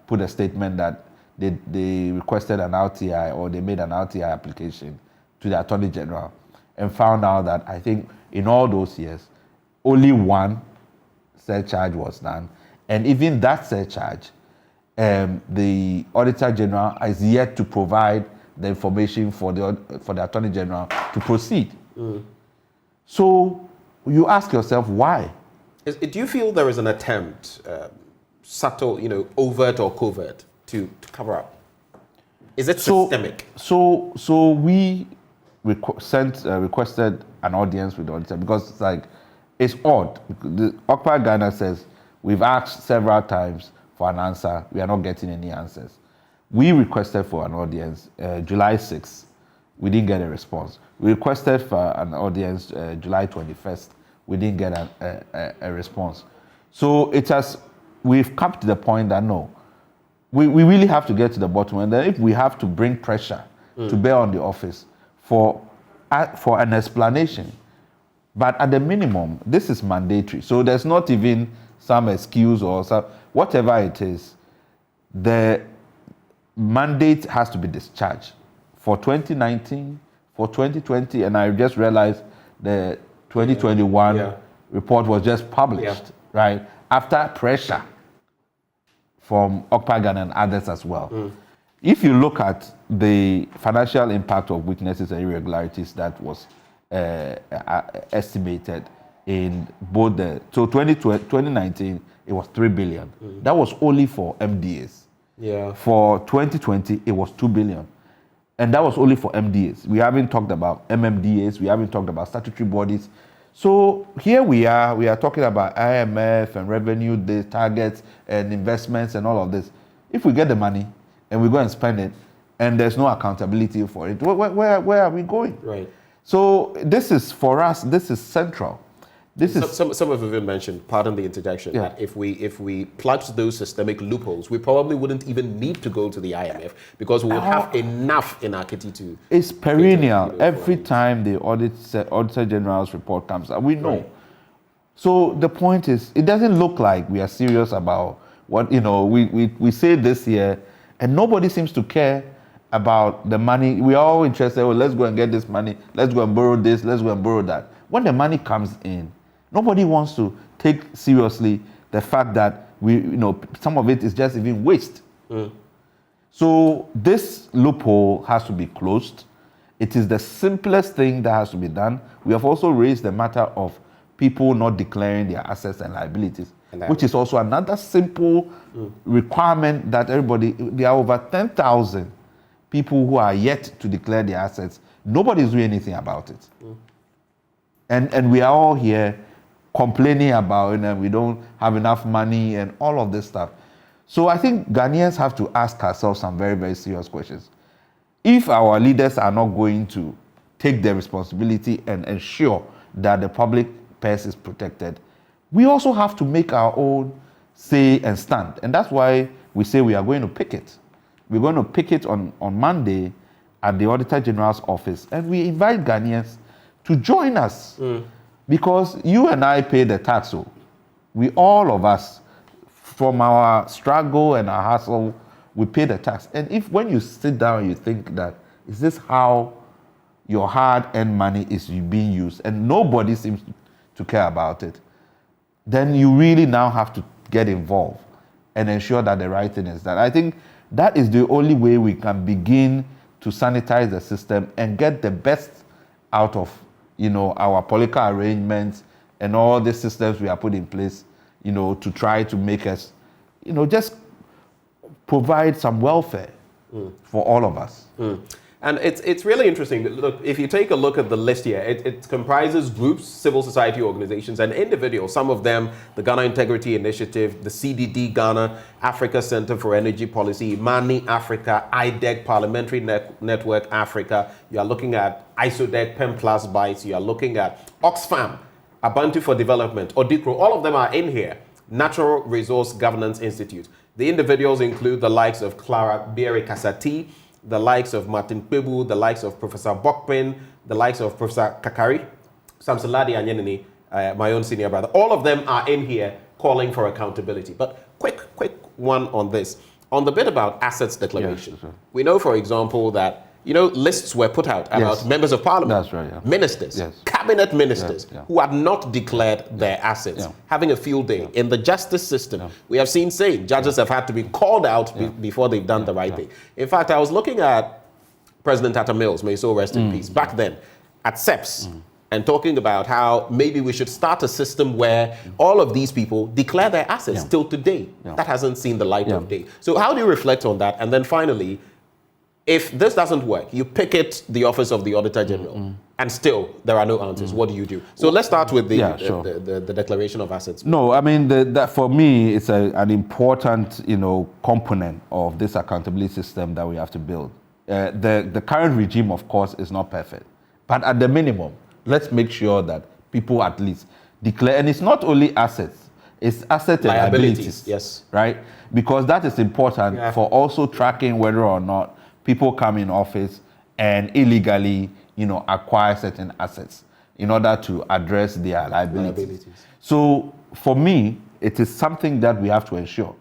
put a statement that they requested an RTI, or they made an RTI application to the Attorney General and found out that I think in all those years, only one surcharge was done. And even that surcharge, the Auditor General is yet to provide the information for the Attorney General to proceed. So you ask yourself, why?
Do you feel there is an attempt, subtle, overt or covert, to cover up? Is it systemic?
So we requested an audience with the auditor because it's odd. The Occupy Ghana says we've asked several times for an answer. We are not getting any answers. We requested for an audience July 6th. We didn't get a response. We requested for an audience July 21st. We didn't get a response. So we've come to the point that no, we really have to get to the bottom. And then if we have to bring pressure to bear on the office for an explanation, but at the minimum, this is mandatory. So there's not even some excuse or whatever it is. The mandate has to be discharged for 2019, for 2020, and I just realized the 2021 report was just published, right? After pressure from Occupy Ghana and others as well. If you look at the financial impact of weaknesses and irregularities that was estimated in both 2019, it was 3 billion. That was only for MDAs. For 2020, it was 2 billion. And that was only for MDAs. We haven't talked about MMDAs. We haven't talked about statutory bodies. So here we are talking about IMF and revenue, the targets and investments and all of this. If we get the money and we go and spend it and there's no accountability for it, where are we going?
Right.
So this is, for us, this is central. This is
Some have even mentioned, pardon the interjection, that if we plugged those systemic loopholes, we probably wouldn't even need to go to the IMF because we would have enough in our kitty to.
It's perennial. Every time the Auditor General's report comes out, we know. Right. So the point is, it doesn't look like we are serious about what, we say this year, and nobody seems to care about the money. We are all interested, let's go and get this money, let's go and borrow this, let's go and borrow that. When the money comes in, nobody wants to take seriously the fact that some of it is just even waste. So this loophole has to be closed. It is the simplest thing that has to be done. We have also raised the matter of people not declaring their assets and liabilities, which is also another simple requirement that everybody, there are over 10,000 people who are yet to declare their assets. Nobody's doing anything about it. And we are all here complaining about we don't have enough money and all of this stuff. So I think Ghanaians have to ask ourselves some very, very serious questions. If our leaders are not going to take their responsibility and ensure that the public purse is protected, we also have to make our own say and stand. And that's why we say we are going to pick it. We're going to pick it on Monday at the Auditor General's office. And we invite Ghanaians to join us. Because you and I pay the tax. We, all of us, from our struggle and our hustle, we pay the tax. And if when you sit down and you think that, is this how your hard-earned money is being used, and nobody seems to care about it, then you really now have to get involved and ensure that the right thing is done. I think that is the only way we can begin to sanitize the system and get the best out of our political arrangements and all the systems we have put in place, to try to make us, just provide some welfare for all of us.
And it's really interesting. Look, if you take a look at the list here, it comprises groups, civil society organizations, and individuals. Some of them, the Ghana Integrity Initiative, the CDD Ghana, Africa Center for Energy Policy, Mani Africa, IDEC, Parliamentary Network Africa. You are looking at ISODEC, PEM Plus Bytes. You are looking at Oxfam, Abantu for Development, Odikro. All of them are in here. Natural Resource Governance Institute. The individuals include the likes of Clara Bieri Kasati, the likes of Martin Pebu, the likes of Professor Bokpin, the likes of Professor Kakari, Samsaladi Anyenini, my own senior brother. All of them are in here calling for accountability. But quick one on this. On the bit about assets declaration, we know, for example, that lists were put out about members of parliament, ministers, cabinet ministers who had not declared their assets, having a field day. In the justice system, we have seen judges have had to be called out before they've done the right thing. In fact, I was looking at President Atta Mills, may he so rest in peace, back then at SEPS, and talking about how maybe we should start a system where all of these people declare their assets till today. That hasn't seen the light of day. So how do you reflect on that? And then finally, if this doesn't work, you picket the office of the Auditor General, and still there are no answers. What do you do? So let's start with the declaration of assets.
No, I mean, that for me, it's an important, component of this accountability system that we have to build. The current regime, of course, is not perfect, but at the minimum, let's make sure that people at least declare, and it's not only assets. It's asset and liabilities,
yes,
right? Because that is important for also tracking whether or not people come in office and illegally, acquire certain assets in order to address their liabilities. So for me, it is something that we have to ensure.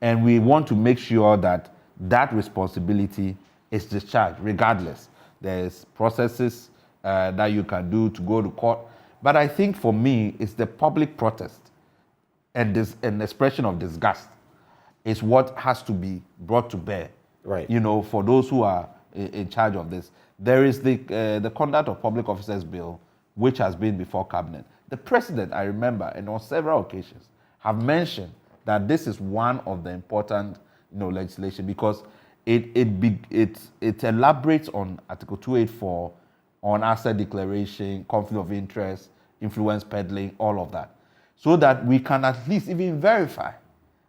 And we want to make sure that that responsibility is discharged regardless. There's processes that you can do to go to court. But I think for me, it's the public protest and an expression of disgust is what has to be brought to bear.
Right.
For those who are in charge of this. There is the Conduct of Public Officers Bill, which has been before Cabinet. The President, I remember, and on several occasions, have mentioned that this is one of the important, legislation because it elaborates on Article 284 on asset declaration, conflict of interest, influence peddling, all of that, so that we can at least even verify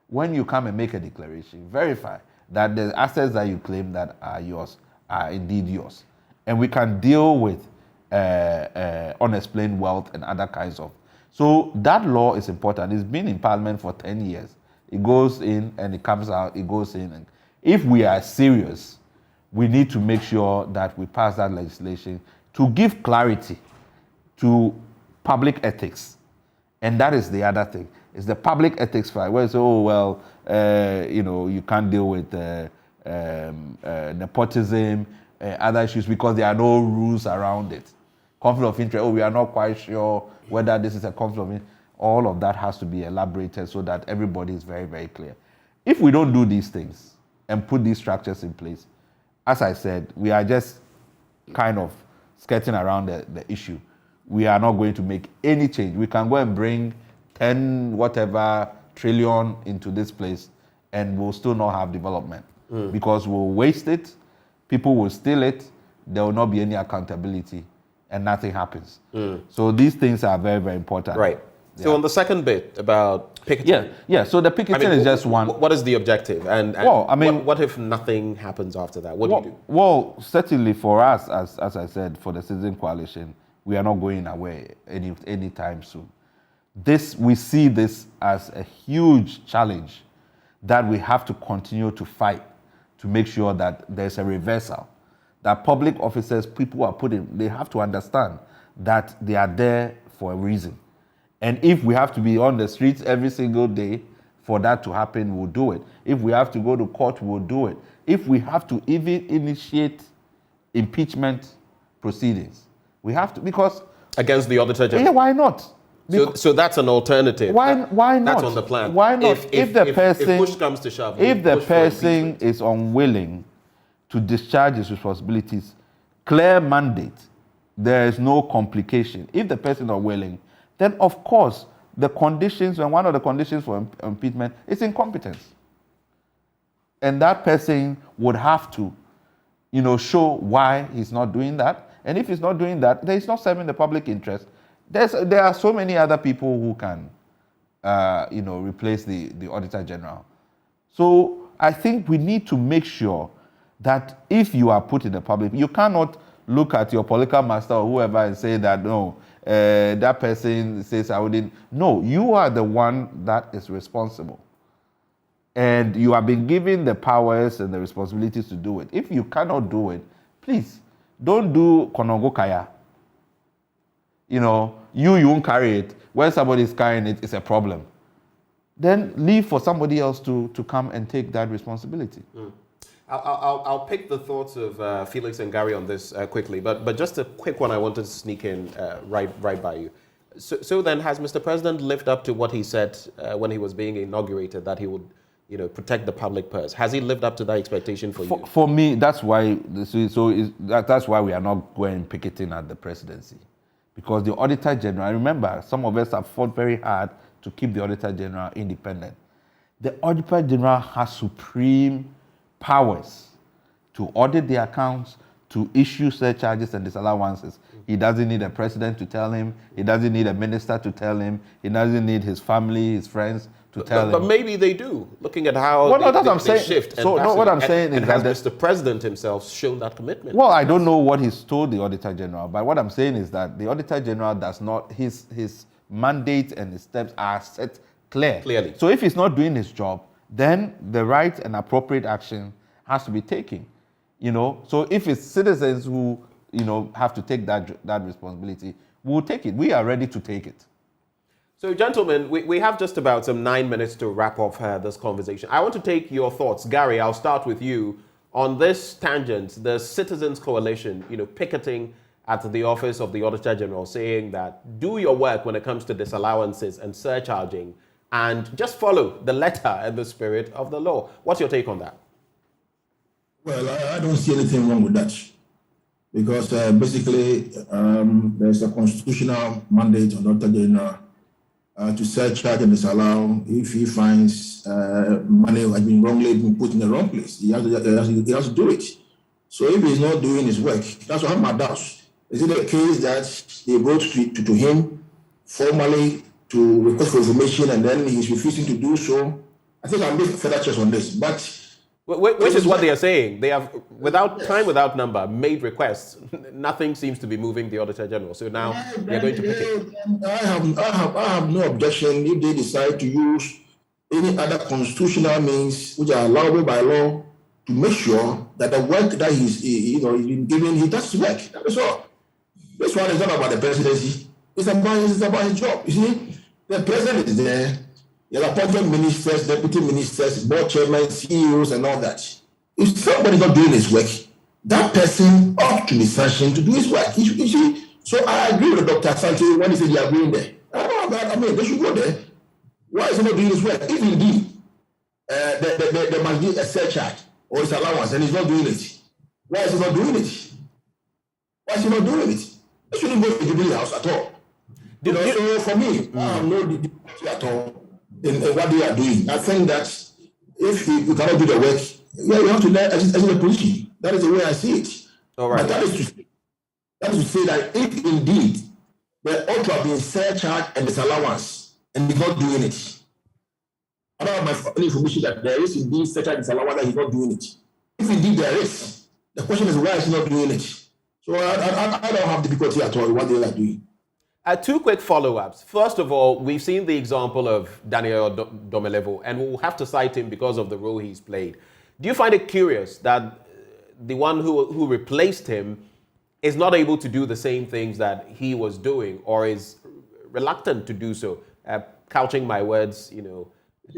when you come and make a declaration, verify that the assets that you claim that are yours are indeed yours. And we can deal with unexplained wealth and other kinds of So that law is important. It's been in Parliament for 10 years. It goes in and it comes out, it goes in. And if we are serious, we need to make sure that we pass that legislation to give clarity to public ethics. And that is the other thing. It's the public ethics fight where it's, you can't deal with nepotism, other issues because there are no rules around it. Conflict of interest, we are not quite sure whether this is a conflict of interest. All of that has to be elaborated so that everybody is very, very clear. If we don't do these things and put these structures in place, as I said, we are just kind of skirting around the issue. We are not going to make any change. We can go and bring 10 whatever trillion into this place and we'll still not have development because we'll waste it, people will steal it, there will not be any accountability and nothing happens. So these things are very, very important.
Right. So on the second bit about picketing.
Yeah. So the picketing is just one.
What is the objective? And what if nothing happens after that? What do you do?
Well, certainly for us, as I said, for the Citizen Coalition, we are not going away anytime soon. We see this as a huge challenge that we have to continue to fight to make sure that there's a reversal. That public officers, people are put in, they have to understand that they are there for a reason. And if we have to be on the streets every single day for that to happen, we'll do it. If we have to go to court, we'll do it. If we have to even initiate impeachment proceedings, we have to, because...
Against the Auditor General?
Yeah, why not?
So that's an alternative.
Why not?
That's on the plan.
Why not? If
push comes to shove,
if the person is unwilling to discharge his responsibilities, clear mandate, there is no complication. If the person is unwilling, then of course the conditions, and one of the conditions for impeachment is incompetence. And that person would have to, show why he's not doing that. And if he's not doing that, then he's not serving the public interest. There are so many other people who can, replace the Auditor General. So I think we need to make sure that if you are put in the public, you cannot look at your political master or whoever and say that, no, that person says I wouldn't. No, you are the one that is responsible. And you have been given the powers and the responsibilities to do it. If you cannot do it, please, don't do Konongo Kaya. You won't carry it. When somebody is carrying it, it's a problem. Then leave for somebody else to come and take that responsibility.
I'll pick the thoughts of Felix and Gary on this quickly, but just a quick one I wanted to sneak in right by you. So then, has Mr. President lived up to what he said when he was being inaugurated, that he would protect the public purse? Has he lived up to that expectation for you? For
me, that's why. That's why we are not going picketing at the presidency, because the Auditor General. Remember, some of us have fought very hard to keep the Auditor General independent. The Auditor General has supreme powers to audit the accounts, to issue surcharges and disallowances. He doesn't need a president to tell him. He doesn't need a minister to tell him. He doesn't need his family, his friends to tell him.
But maybe they do, looking at how they shift.
What I'm saying is that
Mr. President himself shown that commitment.
Well, I don't know what he's told the Auditor General, but what I'm saying is that the Auditor General does not, his mandate and his steps are set clearly. So if he's not doing his job, then the right and appropriate action has to be taken. So if it's citizens who have to take that responsibility, we'll take it. We are ready to take it.
So, gentlemen, we have just about some 9 minutes to wrap up this conversation. I want to take your thoughts. Gary, I'll start with you on this tangent. The Citizens Coalition, picketing at the office of the Auditor General, saying that do your work when it comes to disallowances and surcharging, and just follow the letter and the spirit of the law. What's your take on that?
Well, I don't see anything wrong with that, because basically there's a constitutional mandate on the Auditor General to surcharge and disallow if he finds money has been wrongly put in the wrong place. He has to do it. So if he's not doing his work, that's what my doubts. Is it the case that they wrote to him formally to request for information and then he's refusing to do so? I think I'll make further checks on this. But
Which is what they are saying. They have, without time, without number, made requests. Nothing seems to be moving the Auditor General. So now they're going to pick it.
I have no objection if they decide to use any other constitutional means which are allowable by law to make sure that the work that he's been given, he does his work. That is all. This one is not about the presidency. It's about his job. You see, the president is there. He has appointed ministers, deputy ministers, board chairmen, CEOs, and all that. If somebody is not doing his work, that person ought to be sanctioned to do his work. You see, so I agree with Dr. Asante when he said they are going there. I mean, they should go there. Why is he not doing his work? If indeed there must be a surcharge or his allowance and he's not doing it, why is he not doing it? Why is he not doing it? He shouldn't go to the Jubilee House at all. So for me, I have no difficulty at all in what they are doing. I think that if you cannot do the work, you have to learn as a position. That is the way I see it.
All right.
But that is to say that if indeed there ought to have been surcharge and disallowance, and he's not doing it. I don't have any information that there is indeed surcharge and disallowance that he's not doing it. If indeed there is, the question is why is he not doing it? So I don't have difficulty at all with what they are doing.
Two quick follow-ups. First of all, we've seen the example of Daniel Domelevo, and we'll have to cite him because of the role he's played. Do you find it curious that the one who replaced him is not able to do the same things that he was doing, or is reluctant to do so? Couching my words,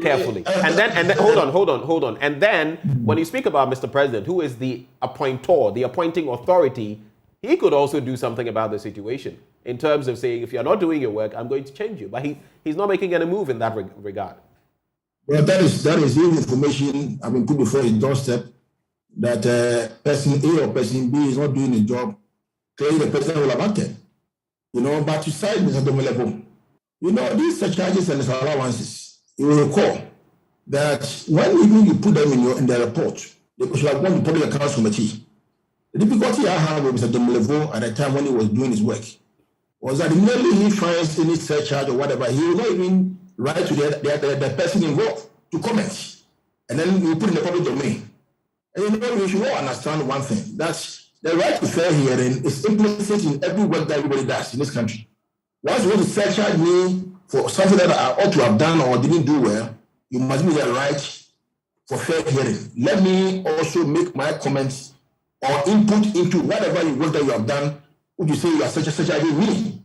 carefully. And then hold on. And then when you speak about Mr. President, who is the appointor, the appointing authority, he could also do something about the situation in terms of saying, if you're not doing your work, I'm going to change you. But he's not making any move in that regard.
Well, that is the information I've been put before his doorstep, that person A or person B is not doing the job. Clearly, the person will have acted. But to cite Mr. Domelevo, these surcharges and allowances, you will recall that when even you put them in the report, they should have gone to Public Accounts Committee. The difficulty I had with Mr. Domelevo at the time when he was doing his work was that immediately he finds any surcharge or whatever, he will not even write to the person involved to comment. And then we put in the public domain. And we should all understand one thing, that the right to fair hearing is implicit in every work that everybody does in this country. Once you want to surcharge me for something that I ought to have done or didn't do well, you must be the right for fair hearing. Let me also make my comments or input into whatever work that you have done. Would you say you are surcharging me?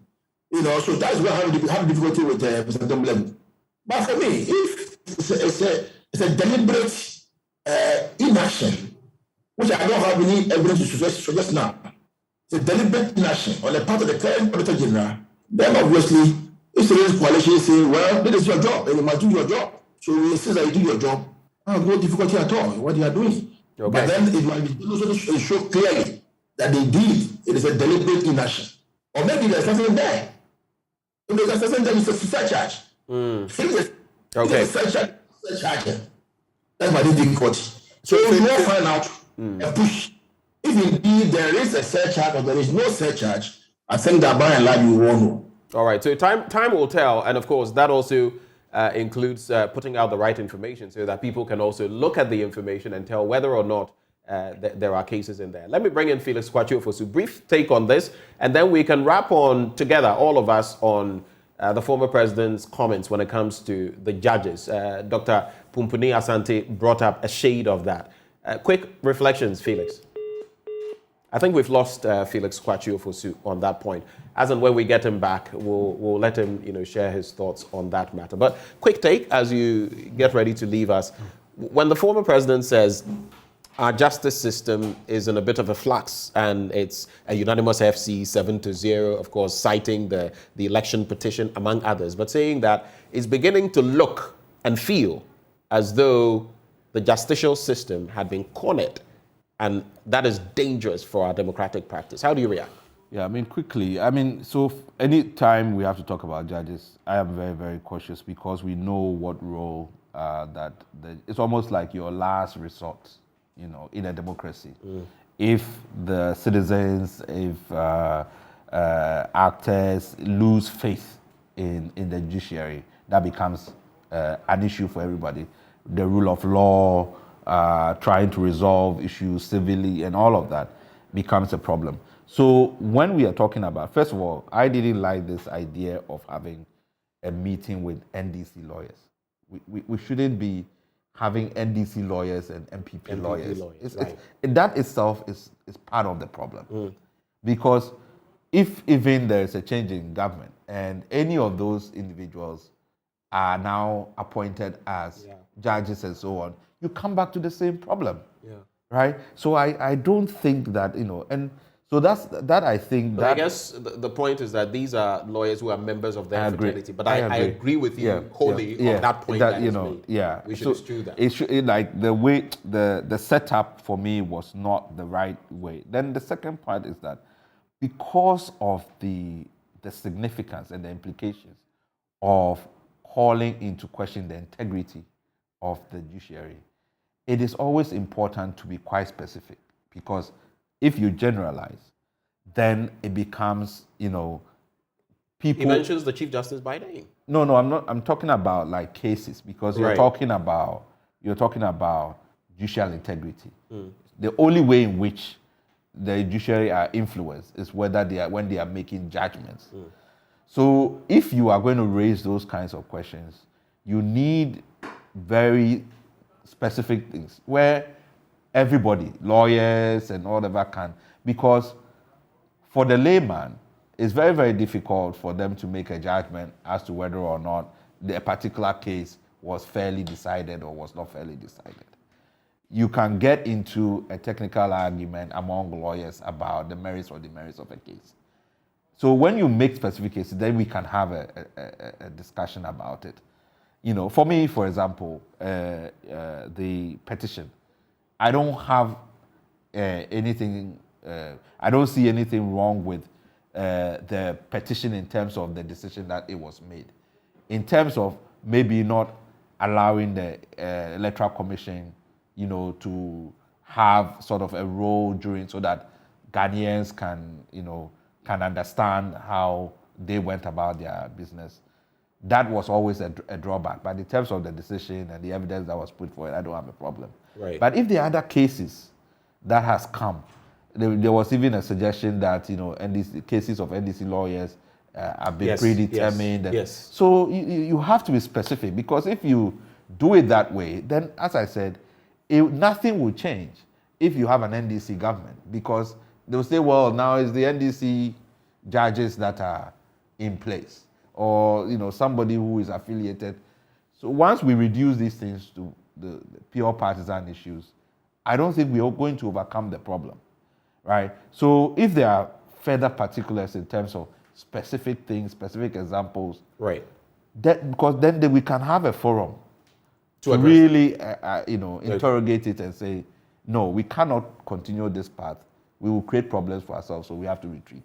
So that's why I have difficulty with Mr. Domelevo. But for me, if it's a deliberate inaction, which I don't have any evidence to suggest now, it's a deliberate inaction on the part of the current Auditor General, then obviously, if there is coalition saying, well, this is your job, and you must do your job. So we insist that you do your job. I have no difficulty at all in what you are doing. Okay. But then it might be also to show clearly that indeed it is a deliberate inaction. Or maybe there's something there. If there's something there, it's a surcharge.
Okay.
Surcharge. That's my difficulty. So if you find out and push, if indeed there is a surcharge or there is no surcharge, I think that by and large you won't know.
All right. So time will tell, and of course that also includes putting out the right information so that people can also look at the information and tell whether or not there are cases in there. Let me bring in Felix Kwachio for a brief take on this, and then we can wrap on together, all of us, on the former president's comments when it comes to the judges. Dr. Pumpuni Asante brought up a shade of that. Quick reflections, Felix. I think we've lost Felix Kwachio for on that point. As and when we get him back, we'll let him share his thoughts on that matter. But quick take as you get ready to leave us. When the former president says our justice system is in a bit of a flux and it's a unanimous FC 7-0, of course, citing the election petition among others, but saying that it's beginning to look and feel as though the justicial system had been cornered, and that is dangerous for our democratic practice. How do you react?
Yeah, quickly. So any time we have to talk about judges, I am very, very cautious because we know what role it's almost like your last resort, in a democracy. If the citizens, if actors lose faith in the judiciary, that becomes an issue for everybody. The rule of law, trying to resolve issues civilly and all of that becomes a problem. So when we are talking about, first of all, I didn't like this idea of having a meeting with NDC lawyers. We shouldn't be having NDC lawyers and MPP lawyers. That itself is part of the problem. Because if even there is a change in government and any of those individuals are now appointed as judges and so on, you come back to the same problem, right? So I don't think that, and so that I think
but
that...
I guess the point is that these are lawyers who are members of their fraternity, but I agree with you wholly on that point that is made. We should eschew that.
It should, like the way, the setup for me was not the right way. Then the second part is that because of the significance and the implications of calling into question the integrity of the judiciary, it is always important to be quite specific, because if you generalize, then it becomes, people...
He mentions the Chief Justice by name.
No, I'm not. I'm talking about like cases, because you're talking about judicial integrity. The only way in which the judiciary are influenced is when they are making judgments. So if you are going to raise those kinds of questions, you need very specific things where everybody, lawyers and all of that, can, because for the layman, it's very, very difficult for them to make a judgment as to whether or not a particular case was fairly decided or was not fairly decided. You can get into a technical argument among lawyers about the merits or demerits of a case. So when you make specific cases, then we can have a discussion about it. For me, for example, the petition, I don't have anything, I don't see anything wrong with the petition in terms of the decision that it was made. In terms of maybe not allowing the Electoral Commission, to have sort of a role during, so that Ghanaians can understand how they went about their business. That was always a drawback. But in terms of the decision and the evidence that was put forward, I don't have a problem.
Right.
But if there are other cases that has come, there was even a suggestion that NDC, cases of NDC lawyers have been predetermined.
Yes.
So you have to be specific, because if you do it that way, then as I said, nothing will change if you have an NDC government, because they'll say, well, now it's the NDC judges that are in place, or somebody who is affiliated. So once we reduce these things to the pure partisan issues, I don't think we are going to overcome the problem, right? So if there are further particulars in terms of specific things, specific examples,
right?
Because then we can have a forum to really, interrogate it and say, no, we cannot continue this path. We will create problems for ourselves, so we have to retreat.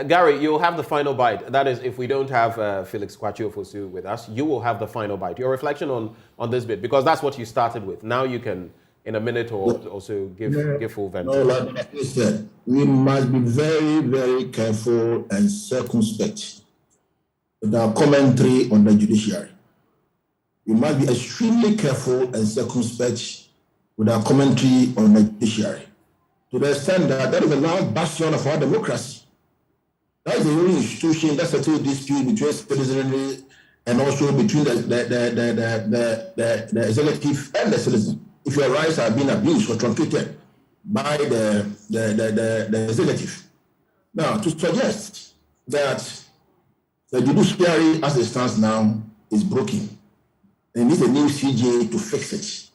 Gary, you'll have the final bite. That is, if we don't have Felix Kwakye-Ofosu with us, you will have the final bite. Your reflection on this bit, because that's what you started with. Now you can, in a minute or so, give full vent.
No, like you said, we must be very, very careful and circumspect with our commentary on the judiciary. We must be extremely careful and circumspect with our commentary on the judiciary, to the extent that is a last bastion of our democracy. That is the only institution that settles dispute between citizenry and also between the executive and the citizen. If your rights are being abused or truncated by the executive. Now, to suggest that the judiciary as it stands now is broken and needs a new CJ to fix it,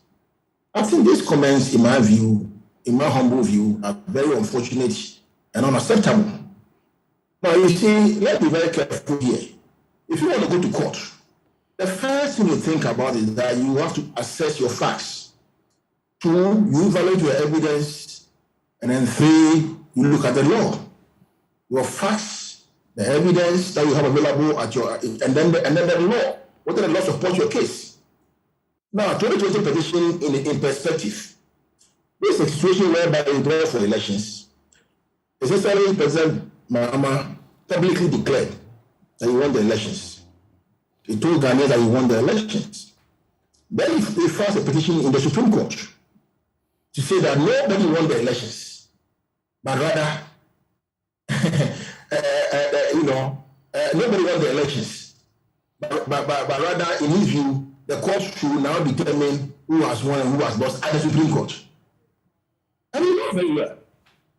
I think these comments, in my view, in my humble view, are very unfortunate and unacceptable. Now, you see, let's be very careful here. If you want to go to court, the first thing you think about is that you have to assess your facts. 2, you evaluate your evidence, and then 3, you look at the law. Your facts, the evidence that you have available at your, and then the law. Whether the law supports your case. Now, 2020 petition in perspective. This is a situation whereby you draw for elections. Essentially, President Mahama publicly declared that he won the elections. He told Ghanaians that he won the elections. Then he filed a petition in the Supreme Court to say that nobody won the elections, but rather, nobody won the elections, but rather, in his view, the court should now determine who has won and who has lost at the Supreme Court. And you know very well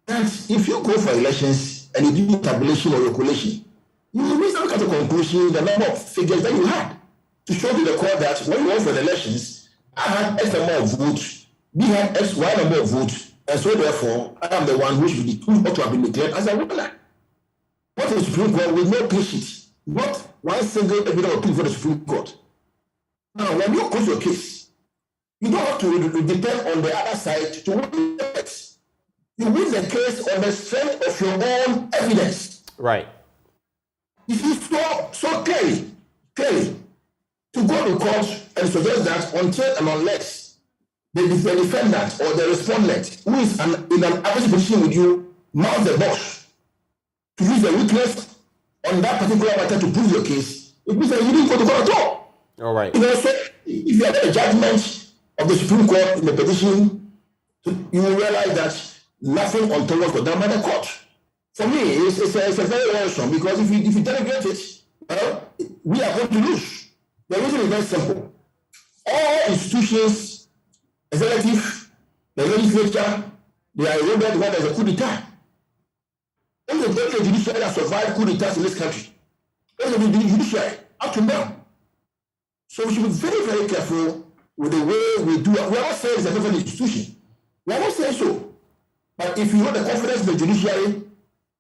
that if you go for elections and you do tabulation or your collation, you will reach some kind of conclusion, the number of figures that you had, to show to the court that when you went for the elections, I had X number of votes, B had X Y number of votes, and so therefore, I am the one who ought to have been declared as a winner. What is the Supreme Court with no clean sheet? Not one single evidence of appeal for the Supreme Court. Now, when you close your case, you don't have to depend on the other side to win the case. You win the case on the strength of your own evidence.
Right.
If you so clearly, to go to court and suggest that until and unless the defendant or the respondent who is in an adverse position with you mount the box to use the witness on that particular matter to prove your case, it means that you didn't go to court at all.
All right.
So if you have a judgment of the Supreme Court in the petition, you will realize that nothing untoward was done by the court. For me, it's a very worrisome, because if you delegate it, we are going to lose. The reason is very simple. All institutions, executive, the legislature, they are eroded when there's a coup d'etat. Only the judiciary has survived coup d'etats in this country. Only the judiciary, up to now. So we should be very, very careful with the way we do it. We are not saying it's a different institution. We are not saying so. But if you have the confidence in the judiciary,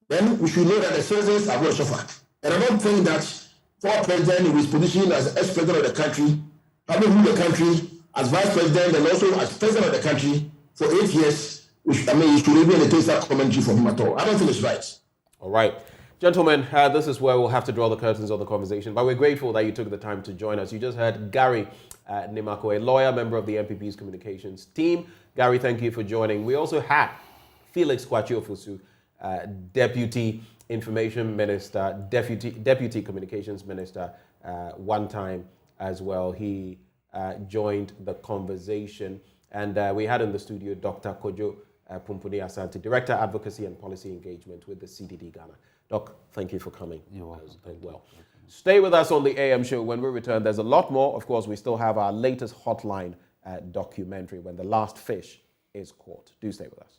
then we should know that the citizens are going to suffer. And I don't think that for a president in his position as ex-president of the country, having ruled the country as vice president and also as president of the country for 8 years, you should even entertain that commentary from him at all. I don't think it's right.
All right. Gentlemen, this is where we'll have to draw the curtains on the conversation, but we're grateful that you took the time to join us. You just heard Gary Nimako, a lawyer, member of the MPP's communications team. Gary, thank you for joining. We also had Felix Kwachiofusu, Deputy Information Minister, Deputy Communications Minister, one time as well. He joined the conversation. And we had in the studio Dr. Kojo Pumpuni Asante, Director, Advocacy and Policy Engagement with the CDD Ghana. Doc, thank you for coming.
You're welcome.
Well, stay with us on the AM show. When we return, there's a lot more. Of course, we still have our latest Hotline documentary, When the Last Fish is Caught. Do stay with us.